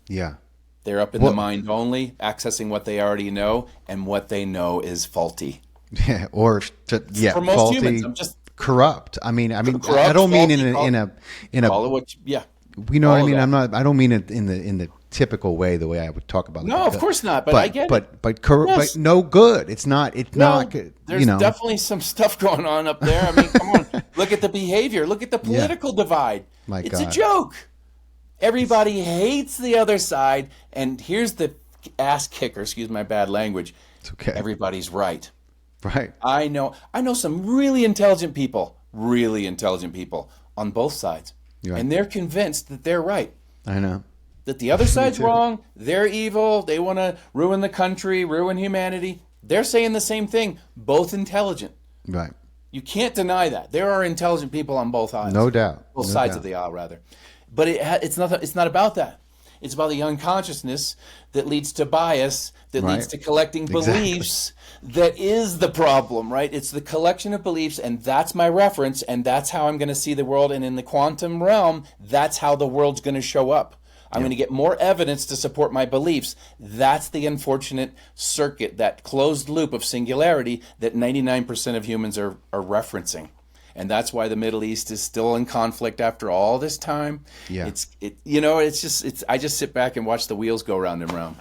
they're up in the mind only, accessing what they already know, and what they know is faulty. Yeah, or for most faulty, humans, I'm just corrupt. I mean, corrupt, I don't mean in a call it what you know what I mean. I don't mean it in the typical way, the way I would talk about it. No, of course not. But I get it. But no good. It's not good. There's definitely some stuff going on up there. I mean, come on. Look at the behavior. Look at the political divide. It's a joke. Everybody hates the other side. And here's the ass kicker. Excuse my bad language. It's okay. Everybody's right. Right. I know some really intelligent people on both sides. Right. And they're convinced that they're right. I know. That the other side's wrong, they're evil, they want to ruin the country, ruin humanity. They're saying the same thing, both intelligent. Right. You can't deny that. There are intelligent people on both aisles. No doubt. Both sides of the aisle, rather. But it's not about that. It's about the unconsciousness that leads to bias, that leads to collecting beliefs, that is the problem, right? It's the collection of beliefs, and that's my reference, and that's how I'm going to see the world. And in the quantum realm, that's how the world's going to show up. I'm going to get more evidence to support my beliefs. That's the unfortunate circuit, that closed loop of singularity that 99% of humans are referencing. And that's why the Middle East is still in conflict after all this time. Yeah. I just sit back and watch the wheels go round and round.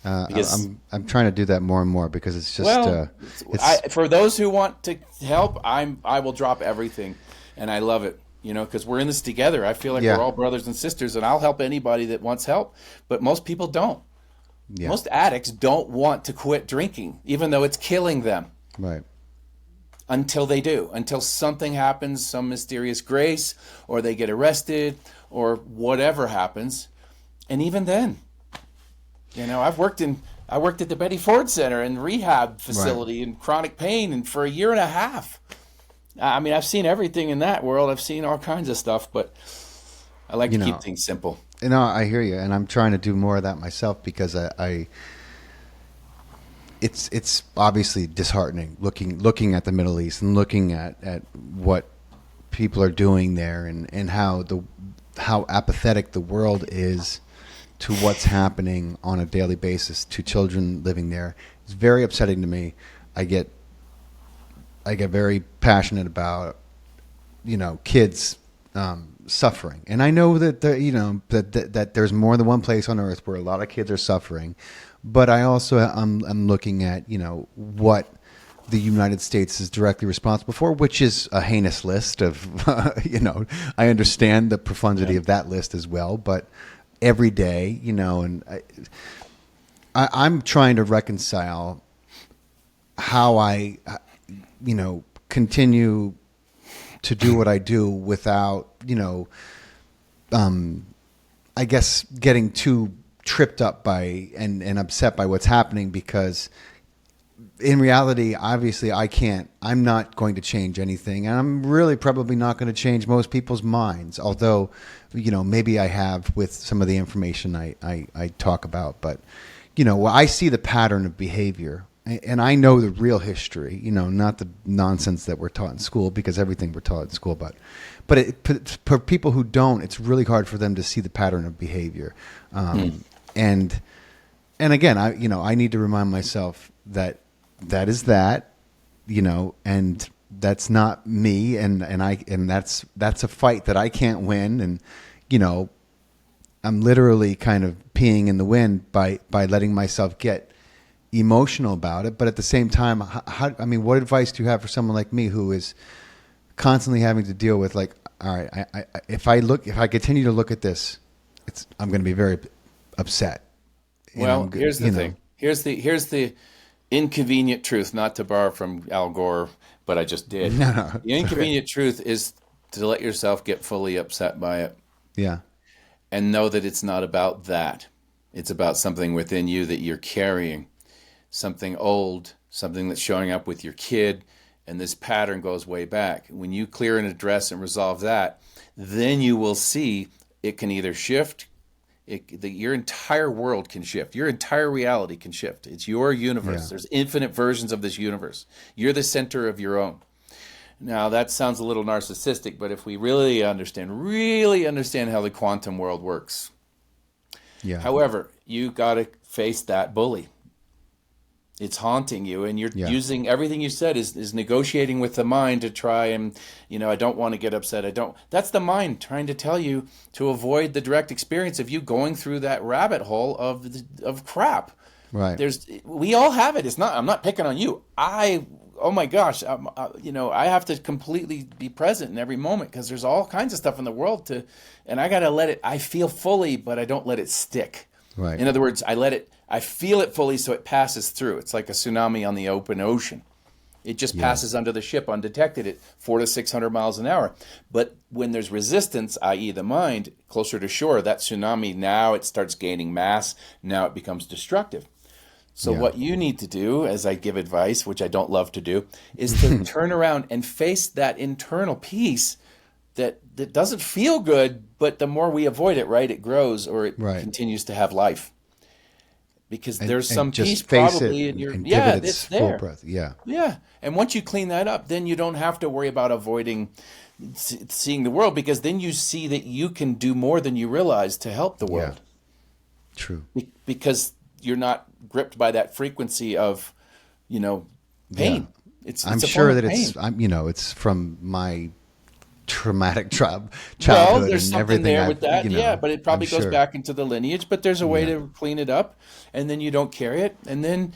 I'm trying to do that more and more, because it's just for those who want to help, I will drop everything, and I love it. Because we're in this together. I feel like we're all brothers and sisters, and I'll help anybody that wants help. But most people don't. Yeah. Most addicts don't want to quit drinking, even though it's killing them. Right. Until they do. Until something happens, some mysterious grace, or they get arrested, or whatever happens. And even then, I've worked in I worked at the Betty Ford Center and rehab Right. facility in chronic pain, and for a year and a half. I mean, I've seen everything in that world. I've seen all kinds of stuff, but I like You to keep know, things simple. I hear you, and I'm trying to do more of that myself because I it's obviously disheartening looking at the Middle East and looking at what people are doing there and how apathetic the world is to what's happening on a daily basis to children living there. It's very upsetting to me. I get very passionate about kids suffering, and I know that that there's more than one place on earth where a lot of kids are suffering, but I also I'm looking at what the United States is directly responsible for, which is a heinous list of I understand the profundity Yeah. of that list as well, but every day and I'm trying to reconcile how I continue to do what I do without, I guess getting too tripped up by and upset by what's happening because in reality, obviously I'm not going to change anything. And I'm really probably not going to change most people's minds, although, maybe I have with some of the information I talk about, but, I see the pattern of behavior. And I know the real history, not the nonsense that we're taught in school, because everything we're taught in school. But for people who don't, it's really hard for them to see the pattern of behavior. And again, I need to remind myself that is that, and that's not me, and that's a fight that I can't win, and I'm literally kind of peeing in the wind by letting myself get emotional about it. But at the same time, what advice do you have for someone like me who is constantly having to deal with, like, all right, if I continue to look at this, I'm going to be very upset. Well, here's the thing. Here's the inconvenient truth, not to borrow from Al Gore, but I just did. No, The it's okay. inconvenient truth is to let yourself get fully upset by it Yeah, and know that it's not about that. It's about something within you that you're carrying, something old, something that's showing up with your kid, and this pattern goes way back. When you clear and address and resolve that, then you will see it can either shift. Your entire world can shift. Your entire reality can shift. It's your universe. yeah, There's infinite versions of this universe. You're the center of your own. Now, that sounds a little narcissistic, but if we really understand how the quantum world works. yeah, However, you got to face that bully. It's haunting you, and you're yeah, using everything you said is negotiating with the mind to try and, I don't want to get upset. I don't. That's the mind trying to tell you to avoid the direct experience of you going through that rabbit hole of crap. right. We all have it. It's not. I'm not picking on you. Oh my gosh, I have to completely be present in every moment because there's all kinds of stuff in the world and I gotta let it. I feel fully, but I don't let it stick. Right. In other words, I feel it fully so it passes through. It's like a tsunami on the open ocean. It just Yeah. passes under the ship undetected at 400 to 600 miles an hour. But when there's resistance, i.e. the mind, closer to shore, that tsunami, now it starts gaining mass. Now it becomes destructive. So Yeah. what you need to do, as I give advice, which I don't love to do, is to turn around and face that internal piece that doesn't feel good, but the more we avoid it, right, it grows or it Right. continues to have life. Because there's And some just piece face it probably in your, and give yeah, it its it's full there. breath. Yeah. Yeah. And once you clean that up, then you don't have to worry about avoiding seeing the world because then you see that you can do more than you realize to help the Yeah. world True. because you're not gripped by that frequency of, Yeah. pain. I'm It's a form sure of that pain. it's from my traumatic Well, childhood there's and something everything there with that, yeah, but it I'm probably goes sure. back into the lineage. But there's a way Yeah. to clean it up, and then you don't carry it, and then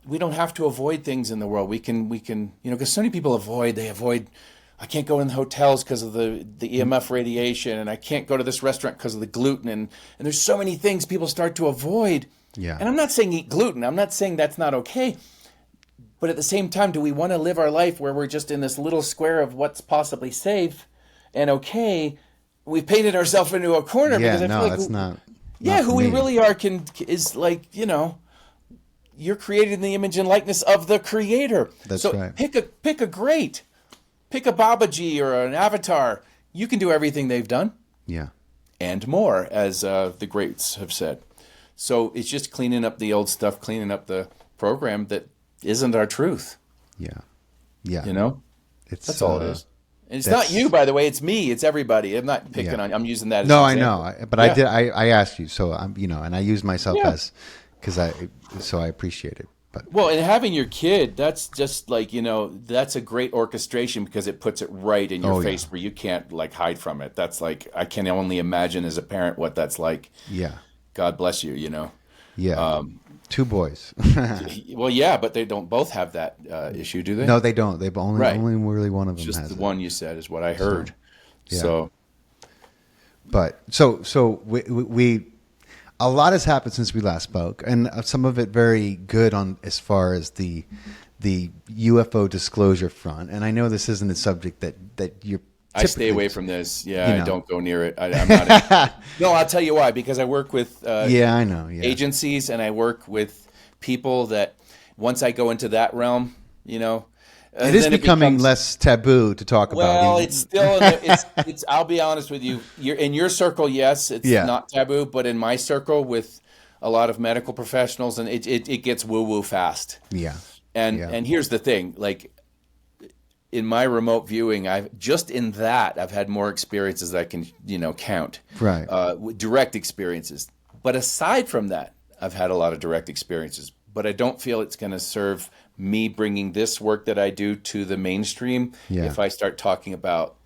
we don't have to avoid things in the world. We can, because so many people avoid. I can't go in hotels because of the EMF radiation, and I can't go to this restaurant because of the gluten, and there's so many things people start to avoid. Yeah. And I'm not saying eat gluten. I'm not saying that's not okay. But at the same time, do we want to live our life where we're just in this little square of what's possibly safe and okay? We've painted ourselves into a corner Yeah, because I feel no, like, that's not yeah, for who we me. really are is like, you're created in the image and likeness of the creator. That's so right. Pick a great. Pick a Babaji or an avatar. You can do everything they've done. Yeah. And more, as the greats have said. So it's just cleaning up the old stuff, cleaning up the program that isn't our truth. Yeah. Yeah. You know? That's all it is. And it's not you, by the way. It's me. It's everybody. I'm not picking on. I'm using that as no, an I example. know. But I did. I asked you, so I'm, and I use myself as, so I appreciate it. But well, and having your kid, that's just like, that's a great orchestration because it puts it right in your face where you can't like hide from it. That's like, I can only imagine as a parent what that's like. Yeah. God bless you, Yeah. 2 boys. Well, yeah, but they don't both have that issue, do they? No, they don't. They've only really one of them just has the it. one you said is what I heard. Yeah. So, but so we a lot has happened since we last spoke, and some of it very good on as far as the UFO disclosure front. And I know this isn't a subject that you're. I stay away from this. Yeah, I don't go near it. I'm not. No, I'll tell you why. Because I work with I know agencies, and I work with people that once I go into that realm, it is becoming less taboo to talk about. Well, it's still. It's. I'll be honest with you. In your circle, yes, it's not taboo. But in my circle, with a lot of medical professionals, and it gets woo woo fast. Yeah. And here's the thing, like. In my remote viewing, I've had more experiences that I can, count. Right. Direct experiences. But aside from that, I've had a lot of direct experiences. But I don't feel it's going to serve me bringing this work that I do to the mainstream if I start talking about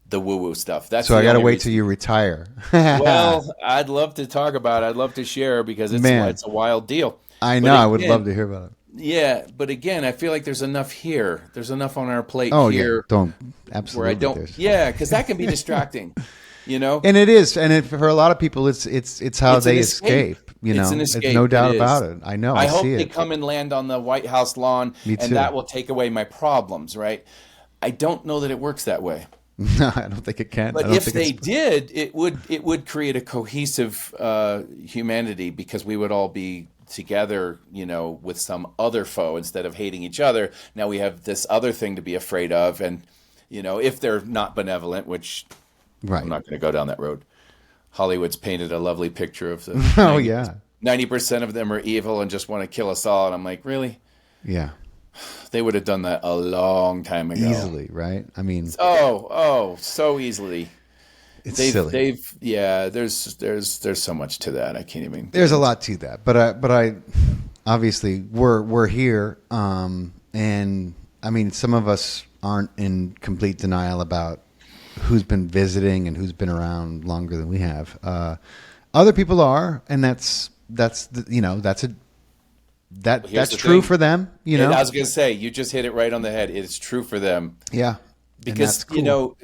the woo-woo stuff. That's so I got to wait till you retire. Well, I'd love to talk about it. I'd love to share because it's a wild deal. I know. I would love to hear about it. Yeah, but again, I feel like there's enough here. There's enough on our plate here. Absolutely. Where I don't. Yeah, because that can be distracting, And it is, and for a lot of people, it's how they escape. It's an escape. It's no doubt about it. I know. I hope see they it. come and land on the White House lawn, and that will take away my problems. Right? I don't know that it works that way. No, I don't think it can. But if they did, it would create a cohesive humanity because we would all be together, with some other foe instead of hating each other. Now we have this other thing to be afraid of, and if they're not benevolent, which I'm not going to go down that road. Hollywood's painted a lovely picture of the 90% of them are evil and just want to kill us all, and I'm like, really? Yeah. They would have done that a long time ago. Easily, right? I mean, so easily. It's silly. There's so much to that. I can't even. There's a lot to that, but I obviously we're here, and I mean, some of us aren't in complete denial about who's been visiting and who's been around longer than we have. Other people are, and that's true for them. I was going to say, you just hit it right on the head. It's true for them. Yeah, because cool.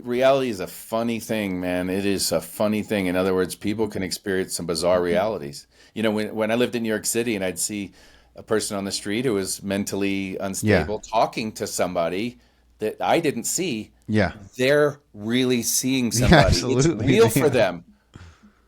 Reality is a funny thing, man. It is a funny thing. In other words, people can experience some bizarre realities. When I lived in New York City and I'd see a person on the street who was mentally unstable talking to somebody that I didn't see. Yeah. They're really seeing somebody. Yeah, absolutely. It's real for them.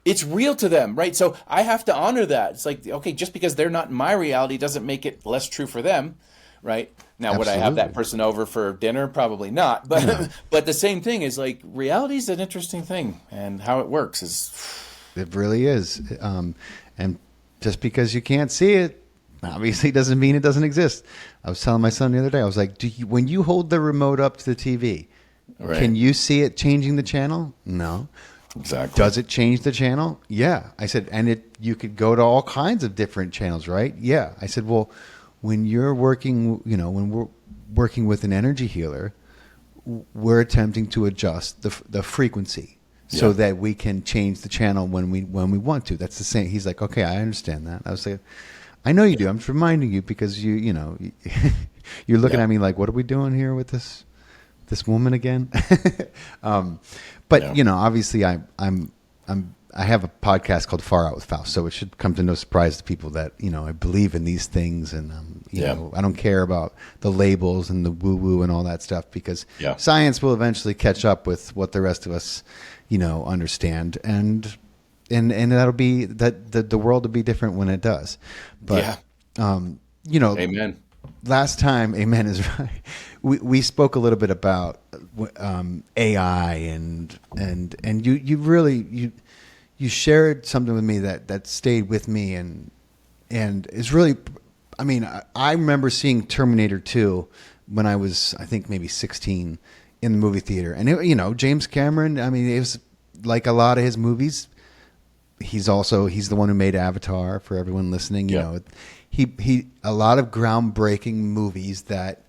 It's real to them, right? So I have to honor that. It's like, okay, just because they're not in my reality doesn't make it less true for them, right? Now, would I have that person over for dinner? Probably not. But but the same thing is like reality is an interesting thing, and how it works is. It really is, and just because you can't see it, obviously doesn't mean it doesn't exist. I was telling my son the other day, I was like, when you hold the remote up to the TV, can you see it changing the channel? No. Exactly. Does it change the channel? Yeah. I said, and you could go to all kinds of different channels, right? Yeah. I said, well, when you're working, when we're working with an energy healer, we're attempting to adjust the frequency so that we can change the channel when we want to. That's the same. He's like, okay, I understand that. I was like, I know you do. I'm just reminding you because you're looking at me like, what are we doing here with this woman again? But obviously I have a podcast called Far Out with Faust, so it should come to no surprise to people that I believe in these things, and I don't care about the labels and the woo woo and all that stuff because science will eventually catch up with what the rest of us understand, and that'll be that the world will be different when it does. But You know, Amen. last time, amen is right. We spoke a little bit about AI and you really you shared something with me that stayed with me and is really, I mean, I remember seeing Terminator 2 when I was, I think, maybe 16 in the movie theater. And, you know, James Cameron, I mean, it was like a lot of his movies. He's the one who made Avatar for everyone listening. You know, he a lot of groundbreaking movies that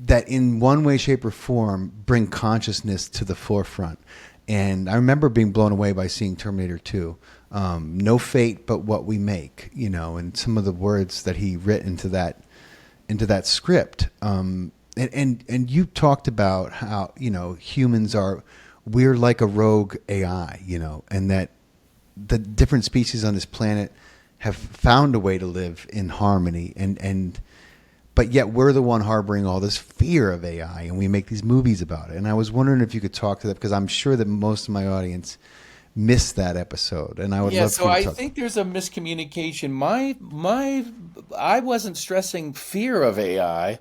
in one way, shape, or form bring consciousness to the forefront. And I remember being blown away by seeing Terminator 2. No fate but what we make, you know, and some of the words that he writ into that script. And you talked about how, you know, we're like a rogue AI, you know, and that the different species on this planet have found a way to live in harmony but yet we're the one harboring all this fear of AI, and we make these movies about it. And I was wondering if you could talk to that, because I'm sure that most of my audience missed that episode, and I would love So for you I to talk. think there's a miscommunication. I wasn't stressing fear of AI.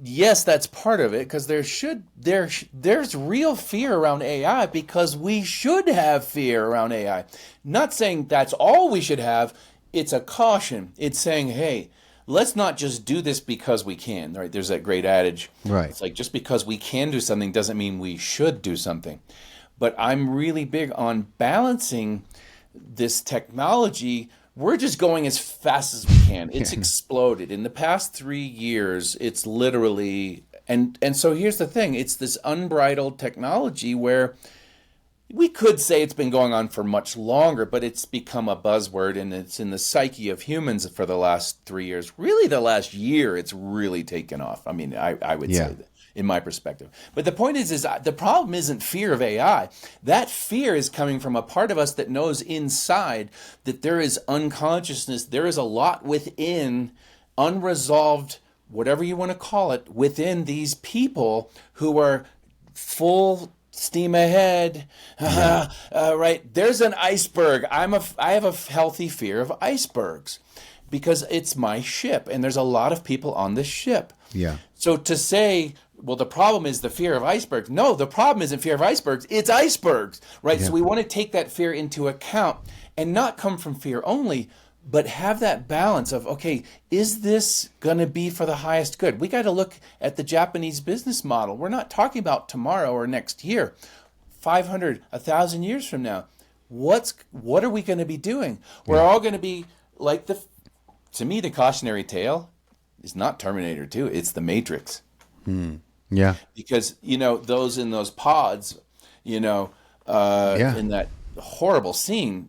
Yes, that's part of it, because there's real fear around AI, because we should have fear around AI. Not saying that's all we should have. It's a caution. It's saying, hey, let's not just do this because we can, right? There's that great adage. Right. It's like, just because we can do something doesn't mean we should do something. But I'm really big on balancing this technology. We're just going as fast as we can. It's exploded. In the past 3 years, it's literally, and so here's the thing. It's this unbridled technology where we could say it's been going on for much longer, but it's become a buzzword, and it's in the psyche of humans for the last 3 years. Really, the last year, it's really taken off. I mean, I would say that, in my perspective. But the point is the problem isn't fear of AI. That fear is coming from a part of us that knows inside that there is unconsciousness. There is a lot within, unresolved, whatever you want to call it, within these people who are full steam ahead, right? There's an iceberg. I have a healthy fear of icebergs because it's my ship, and there's a lot of people on this ship. Yeah. So to say, well, the problem is the fear of icebergs. No, the problem isn't fear of icebergs. It's icebergs, right? So we want to take that fear into account and not come from fear only, but have that balance of, okay, is this going to be for the highest good? We got to look at the Japanese business model. We're not talking about tomorrow or next year, 500, 1,000 years from now. What are we going to be doing? We're all going to be like to me, the cautionary tale is not Terminator 2. It's the Matrix. Yeah. Because, you know, those in those pods, you know, in that horrible scene,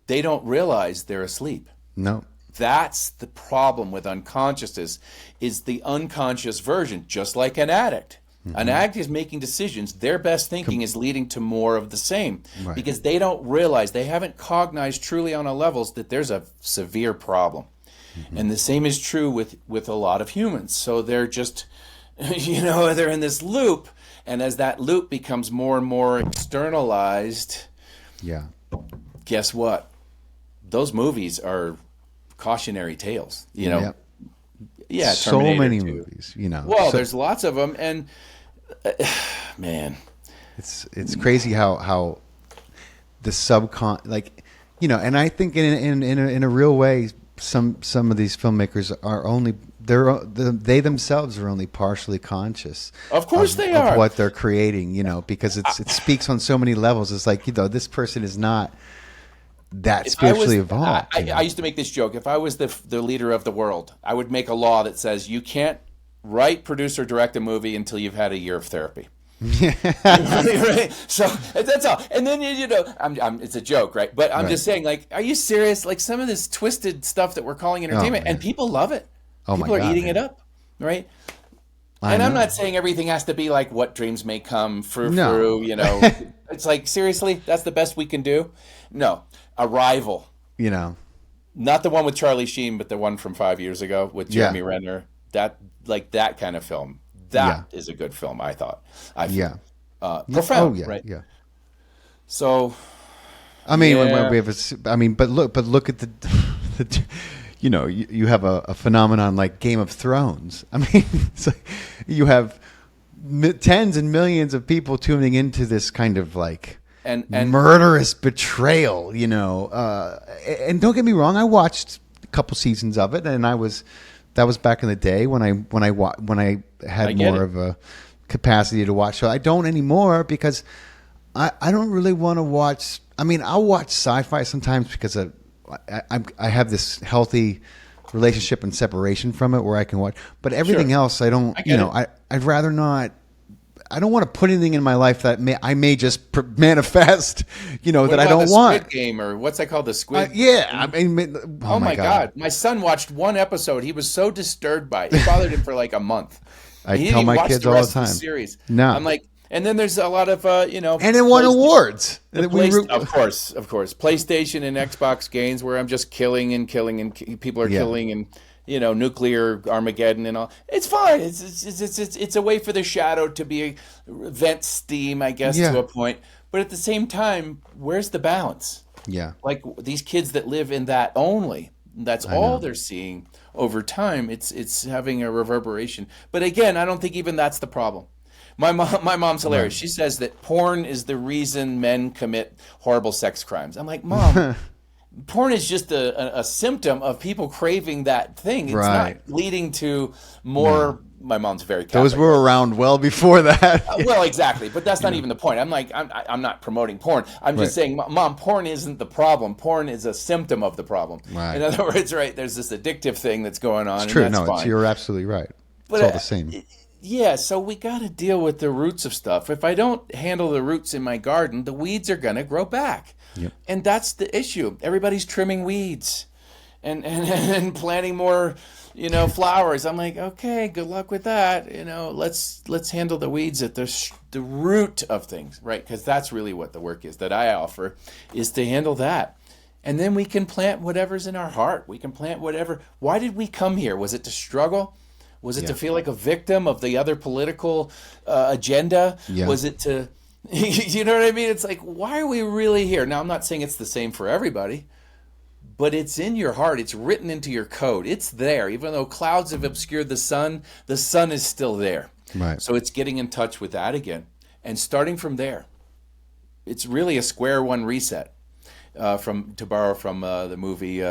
they don't realize they're asleep. No. That's the problem with unconsciousness, is the unconscious version, just like an addict. An addict is making decisions. Their best thinking is leading to more of the same, because they don't realize, they haven't cognized truly on a levels that there's a severe problem. And the same is true with a lot of humans. So they're just, you know, they're in this loop. And as that loop becomes more and more externalized, guess what? Those movies are cautionary tales, you know. Yeah, so many 2. movies, you know. Well, there's lots of them, and man, it's crazy how the like, you know, and I think in a real way, some of these filmmakers are only they themselves are only partially conscious. Of course they are. Of what they're creating, you know, because it speaks on so many levels. It's like, you know, this person is not that spiritually evolved. I used to make this joke. If I was the leader of the world, I would make a law that says you can't write, produce, or direct a movie until you've had a year of therapy. Right? So that's all. And then, you know, it's a joke, right? But I'm just saying, like, are you serious? Like, some of this twisted stuff that we're calling entertainment, and people love it. People are eating it up, right? And I'm not saying everything has to be like What Dreams May Come, frou, you know. It's like, seriously, that's the best we can do? No. Arrival. You know. Not the one with Charlie Sheen, but the one from 5 years ago with Jeremy Renner. That kind of film. That is a good film, I thought. Profound, right? Yeah. So, I mean, we have but look at you have a phenomenon like Game of Thrones. I mean, it's like you have tens and millions of people tuning into this kind of like and murderous betrayal, and don't get me wrong, I watched a couple seasons of it, and that was back in the day when I had more of a capacity to watch. So I don't anymore because I don't really want to watch. I mean, I'll watch sci-fi sometimes because I have this healthy relationship and separation from it where I can watch. But everything else, I don't. I'd rather not. I don't want to put anything in my life that I may just manifest. That I don't want. Squid Game, or what's that called? The Squid. Yeah, I mean, oh my God! My son watched one episode. He was so disturbed by it. It bothered him for like a month. I tell my kids all the time. Series. No, I'm like. And then there's a lot of, and it won awards. Of course. PlayStation and Xbox games where I'm just killing and people are killing and, nuclear Armageddon and all. It's fine. It's a way for the shadow to vent steam, I guess, to a point. But at the same time, where's the balance? Yeah. Like these kids that live in that only, that's all they're seeing over time. It's having a reverberation. But again, I don't think even that's the problem. My mom's hilarious. Right. She says that porn is the reason men commit horrible sex crimes. I'm like, Mom, porn is just a symptom of people craving that thing. It's not leading to more. My mom's very Catholic. Those were around well before that. Well, exactly, but that's not even the point. I'm like, I'm not promoting porn. I'm just saying, Mom, porn isn't the problem. Porn is a symptom of the problem. Right. In other words, there's this addictive thing that's going on. It's true. And that's fine. You're absolutely right. But, it's all the same. Yeah, so we got to deal with the roots of stuff. If I don't handle the roots in my garden, the weeds are going to grow back. Yep. And that's the issue. Everybody's trimming weeds and planting more, flowers. I'm like, okay, good luck with that. Let's handle the weeds at the root of things, right? Because that's really what the work is that I offer, is to handle that. And then we can plant whatever's in our heart. We can plant whatever. Why did we come here? Was it to struggle? Was it to feel like a victim of the other political agenda? Yeah. Was it to, you know what I mean? It's like, why are we really here? Now, I'm not saying it's the same for everybody, but it's in your heart. It's written into your code. It's there. Even though clouds have obscured the sun is still there. Right. So it's getting in touch with that again. And starting from there, it's really a square one reset, to borrow from the movie...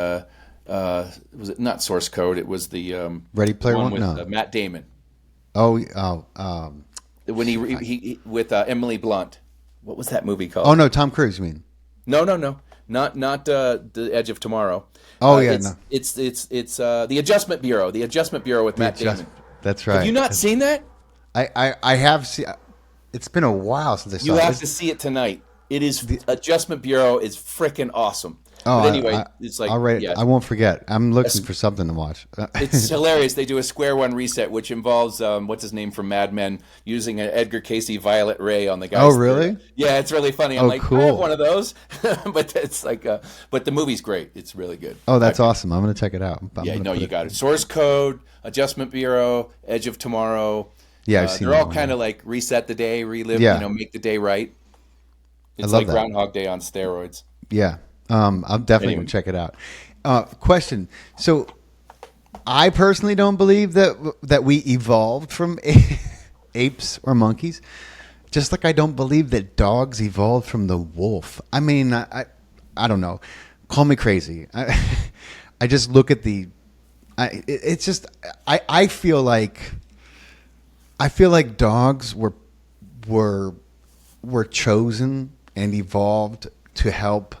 was it not Source Code? It was the Ready Player One with Matt Damon. When he with Emily Blunt. What was that movie called? Oh no, Tom Cruise. You mean? No, not The Edge of Tomorrow. It's the Adjustment Bureau. The Adjustment Bureau with Matt Damon. That's right. Have you not seen that? I have seen. It's been a while since I saw it. You have to see it tonight. It is Adjustment Bureau is freaking awesome. Oh, but anyway, it's like I won't forget. I'm looking for something to watch. It's hilarious. They do a square one reset, which involves what's his name from Mad Men using an Edgar Casey Violet Ray on the guy. Oh, really? Yeah, it's really funny. I'm cool. I have one of those, but it's like, but the movie's great. It's really good. Oh, that's awesome. I'm going to check it out. You got it. Source Code, Adjustment Bureau, Edge of Tomorrow. Yeah, I've seen. They're all kind of like reset the day, relive, make the day right. It's like Groundhog Day on steroids. Yeah. I'm definitely going to check it out. Question. So I personally don't believe that we evolved from apes or monkeys, just like I don't believe that dogs evolved from the wolf. I mean, I don't know. Call me crazy. I just look at it's just, I feel like dogs were chosen and evolved to help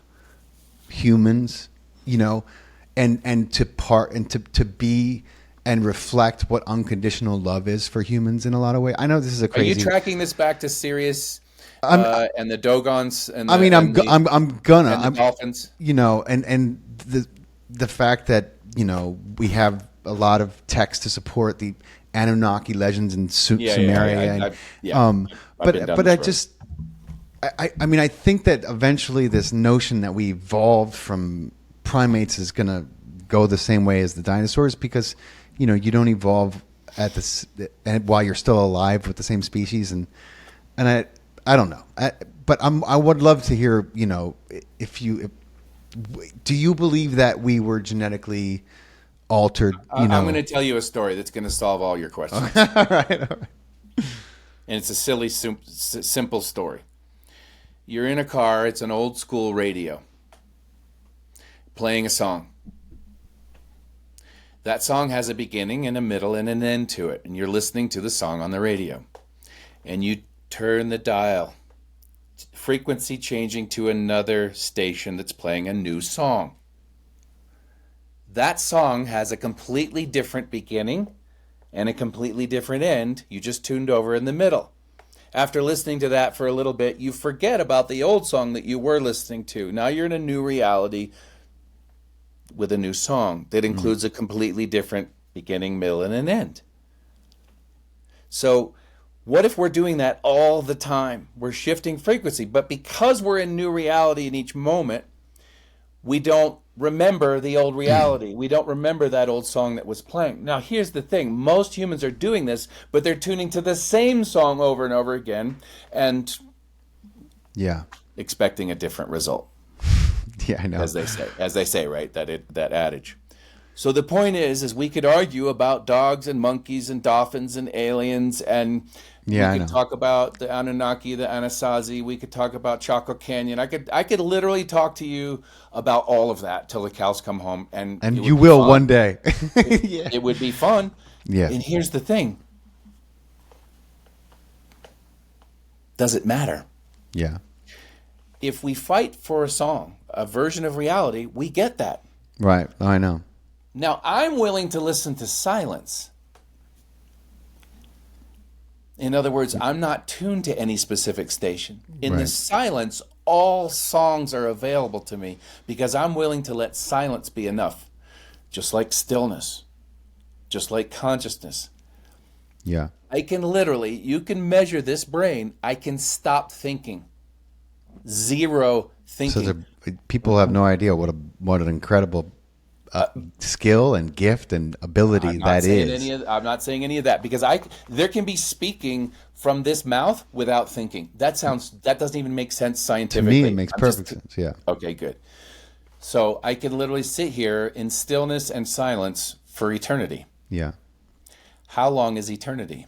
humans, and to be and reflect what unconditional love is for humans in a lot of ways. I know this is a crazy. Are you tracking this back to Sirius and the Dogons? And I'm gonna. And the dolphins. And the fact that we have a lot of text to support the Anunnaki legends in Sumeria. I think that eventually this notion that we evolved from primates is going to go the same way as the dinosaurs, because you don't evolve while you're still alive with the same species, and I don't know. But I would love to hear if Do you believe that we were genetically altered? I'm going to tell you a story that's going to solve all your questions. All right, all right. And it's a silly, simple story. You're in a car. It's an old school radio playing a song. That song has a beginning and a middle and an end to it. And you're listening to the song on the radio. And you turn the dial, frequency changing to another station that's playing a new song. That song has a completely different beginning and a completely different end. You just tuned over in the middle. After listening to that for a little bit, you forget about the old song that you were listening to. Now you're in a new reality with a new song that includes a completely different beginning, middle, and an end. So what if we're doing that all the time? We're shifting frequency, but because we're in new reality in each moment, we don't remember the old reality. We don't remember that old song that was playing. Now, here's the thing. Most humans are doing this, but they're tuning to the same song over and over again and expecting a different result. Yeah, I know. As they say, right? That adage. So the point is we could argue about dogs and monkeys and dolphins and aliens, and we could talk about the Anunnaki, the Anasazi. We could talk about Chaco Canyon. I could literally talk to you about all of that till the cows come home, and you will one day. It would be fun. Yeah. And here's the thing: does it matter? Yeah. If we fight for a song, a version of reality, we get that. Right. I know. Now, I'm willing to listen to silence. In other words, I'm not tuned to any specific station. In the silence, all songs are available to me because I'm willing to let silence be enough. Just like stillness, just like consciousness. Yeah. I can literally, you can measure this brain, I can stop thinking. Zero thinking. So people have no idea what an incredible skill and gift and ability that is. I'm not saying any of that because there can be speaking from this mouth without thinking. That doesn't even make sense scientifically. To me, it makes perfect sense. Yeah. Okay, good. So I can literally sit here in stillness and silence for eternity. Yeah. How long is eternity?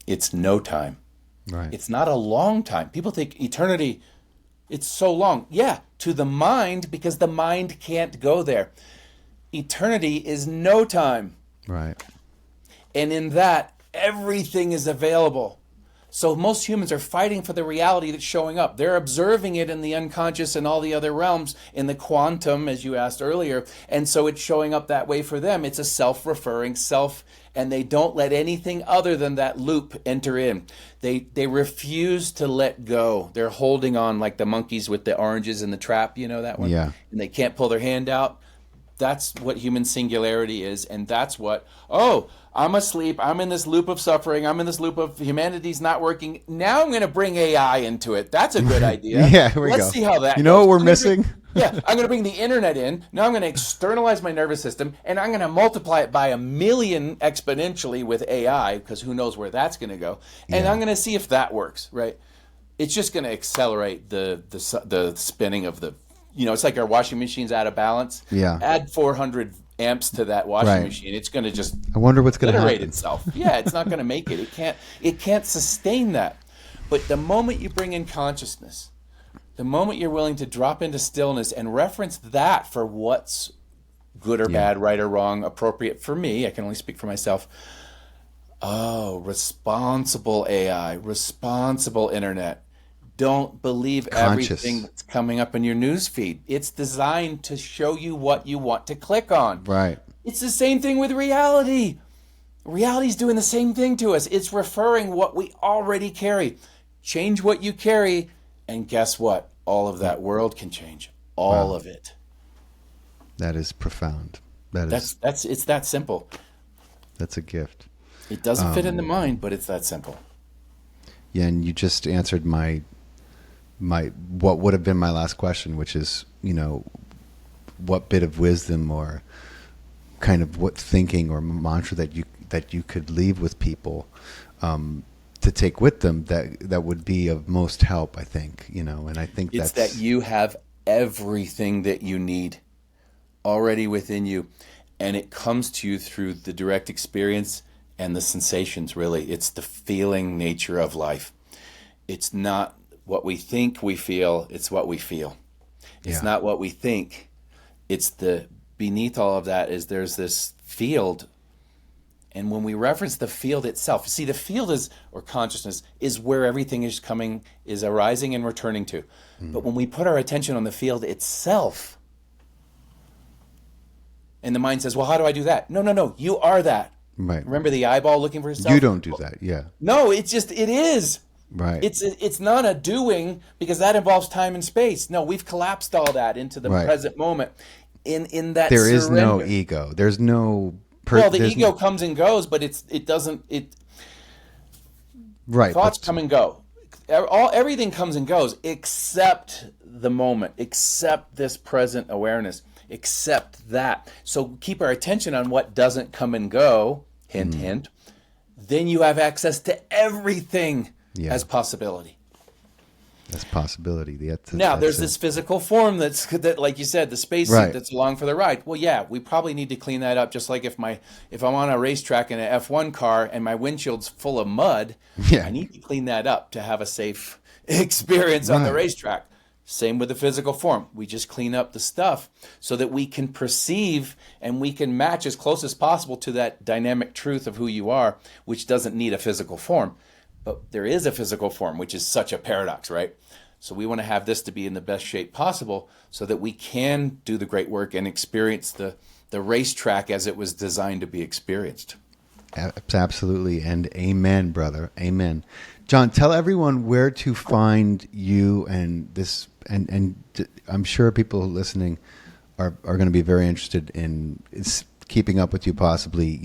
It's no time. Right. It's not a long time. People think eternity, it's so long. Yeah, to the mind, because the mind can't go there. Eternity is no time. Right. And in that, everything is available. So most humans are fighting for the reality that's showing up. They're observing it in the unconscious and all the other realms, in the quantum, as you asked earlier. And so it's showing up that way for them. It's a self-referring self, and they don't let anything other than that loop enter in. They refuse to let go. They're holding on like the monkeys with the oranges in the trap, you know that one? Yeah. And they can't pull their hand out. That's what human singularity is, and that's what, I'm asleep, I'm in this loop of suffering, I'm in this loop of humanity's not working. Now I'm going to bring AI into it. That's a good idea. Yeah, here we go. Let's see how that You know goes. what we're missing? I'm going to bring the internet in. Now I'm going to externalize my nervous system, and I'm going to multiply it by 1,000,000 exponentially with AI, because who knows where that's going to go. And I'm going to see if that works, right? It's just going to accelerate the spinning of the, it's like our washing machine's out of balance. Yeah. Add 400 amps to that washing machine. It's going to just I wonder what's going to happen. itself. Yeah, it's not going to make it. It can't sustain that. But the moment you bring in consciousness, the moment you're willing to drop into stillness and reference that for what's good or bad, right or wrong, appropriate for me, I can only speak for myself. Oh, responsible AI, responsible internet. Don't believe everything that's coming up in your news feed. It's designed to show you what you want to click on. Right. It's the same thing with reality. Reality's doing the same thing to us. It's referring what we already carry. Change what you carry, and guess what? All of that world can change. All of it. That is profound. It's that simple. That's a gift. It doesn't fit in the mind, but it's that simple. Yeah, and you just answered my what would have been my last question, which is, what bit of wisdom or kind of what thinking or mantra that you could leave with people to to take with them that would be of most help, I think, and I think It's that's that you have everything that you need already within you, and it comes to you through the direct experience and the sensations, really. It's the feeling nature of life. It's not what we think we feel, it's what we feel. It's not what we think. It's beneath all of that is there's this field. And when we reference the field itself, see, the field or consciousness is where everything is arising and returning to. But when we put our attention on the field itself, and the mind says, well, how do I do that? No, you are that. right. Remember the eyeball looking for itself? You don't do that, yeah. No, it is. Right. It's not a doing, because that involves time and space. No, we've collapsed all that into the present moment. In that there is surrender. no ego. There's no. Well, the ego comes and goes, but it doesn't. Right. Thoughts come and go. Everything comes and goes except the moment, except this present awareness, except that. So keep our attention on what doesn't come and go. Hint, hint. Then you have access to everything as possibility. That's possibility. Now, there's this physical form that, like you said, the spacesuit that's along for the ride. Well, yeah, we probably need to clean that up. Just like if I'm on a racetrack in an F1 car and my windshield's full of mud, I need to clean that up to have a safe experience on the racetrack. Same with the physical form. We just clean up the stuff so that we can perceive and we can match as close as possible to that dynamic truth of who you are, which doesn't need a physical form. But there is a physical form, which is such a paradox, right? So we want to have this to be in the best shape possible so that we can do the great work and experience the racetrack as it was designed to be experienced. Absolutely. And amen, brother. Amen. John, tell everyone where to find you and this, and I'm sure people listening are going to be very interested in keeping up with you, possibly,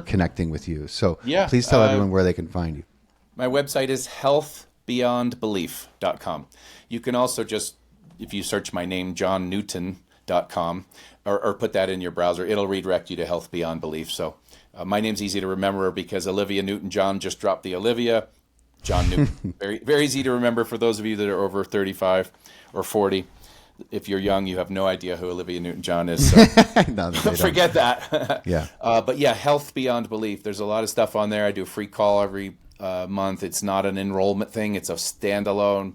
connecting with you. So please tell everyone where they can find you. My website is healthbeyondbelief.com. You can also just, if you search my name, johnnewton.com, or put that in your browser, it'll redirect you to Health Beyond Belief. So my name's easy to remember because Olivia Newton-John just dropped the Olivia. John Newton. Very, very easy to remember for those of you that are over 35 or 40. If you're young, you have no idea who Olivia Newton-John is. So No, forget that. Yeah. But yeah, Health Beyond Belief. There's a lot of stuff on there. I do a free call every month. It's not an enrollment thing. It's a standalone,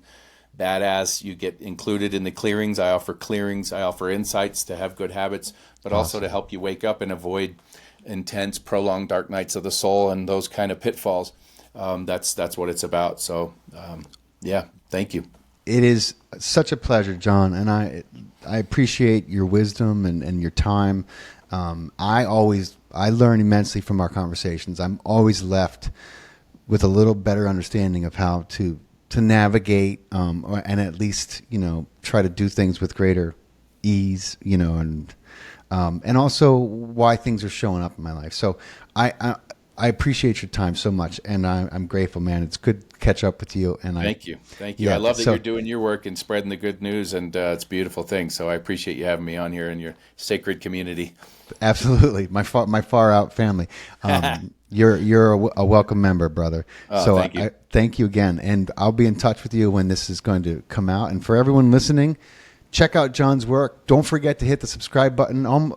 badass. You get included in the clearings. I offer clearings. I offer insights to have good habits, but also to help you wake up and avoid intense, prolonged dark nights of the soul and those kind of pitfalls. That's what it's about. So, thank you. It is such a pleasure, John, and I appreciate your wisdom and your time. I learn immensely from our conversations. I'm always left with a little better understanding of how to navigate, and at least try to do things with greater ease, and also why things are showing up in my life. So I appreciate your time so much, and I'm grateful, man. It's good to catch up with you. And thank you. Yeah, I love that you're doing your work and spreading the good news, and it's a beautiful thing. So I appreciate you having me on here in your sacred community. Absolutely, my far out family. You're a welcome member, brother. So thank you. Thank you again, and I'll be in touch with you when this is going to come out. And for everyone listening, check out John's work. Don't forget to hit the subscribe button.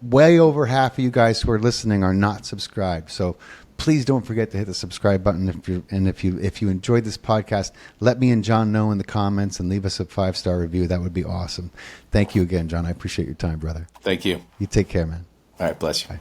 Way over half of you guys who are listening are not subscribed, so please don't forget to hit the subscribe button. If you enjoyed this podcast, let me and John know in the comments and leave us a 5-star review. That would be awesome. Thank you again, John. I appreciate your time, brother. Thank you. You take care, man. All right, bless you. Bye.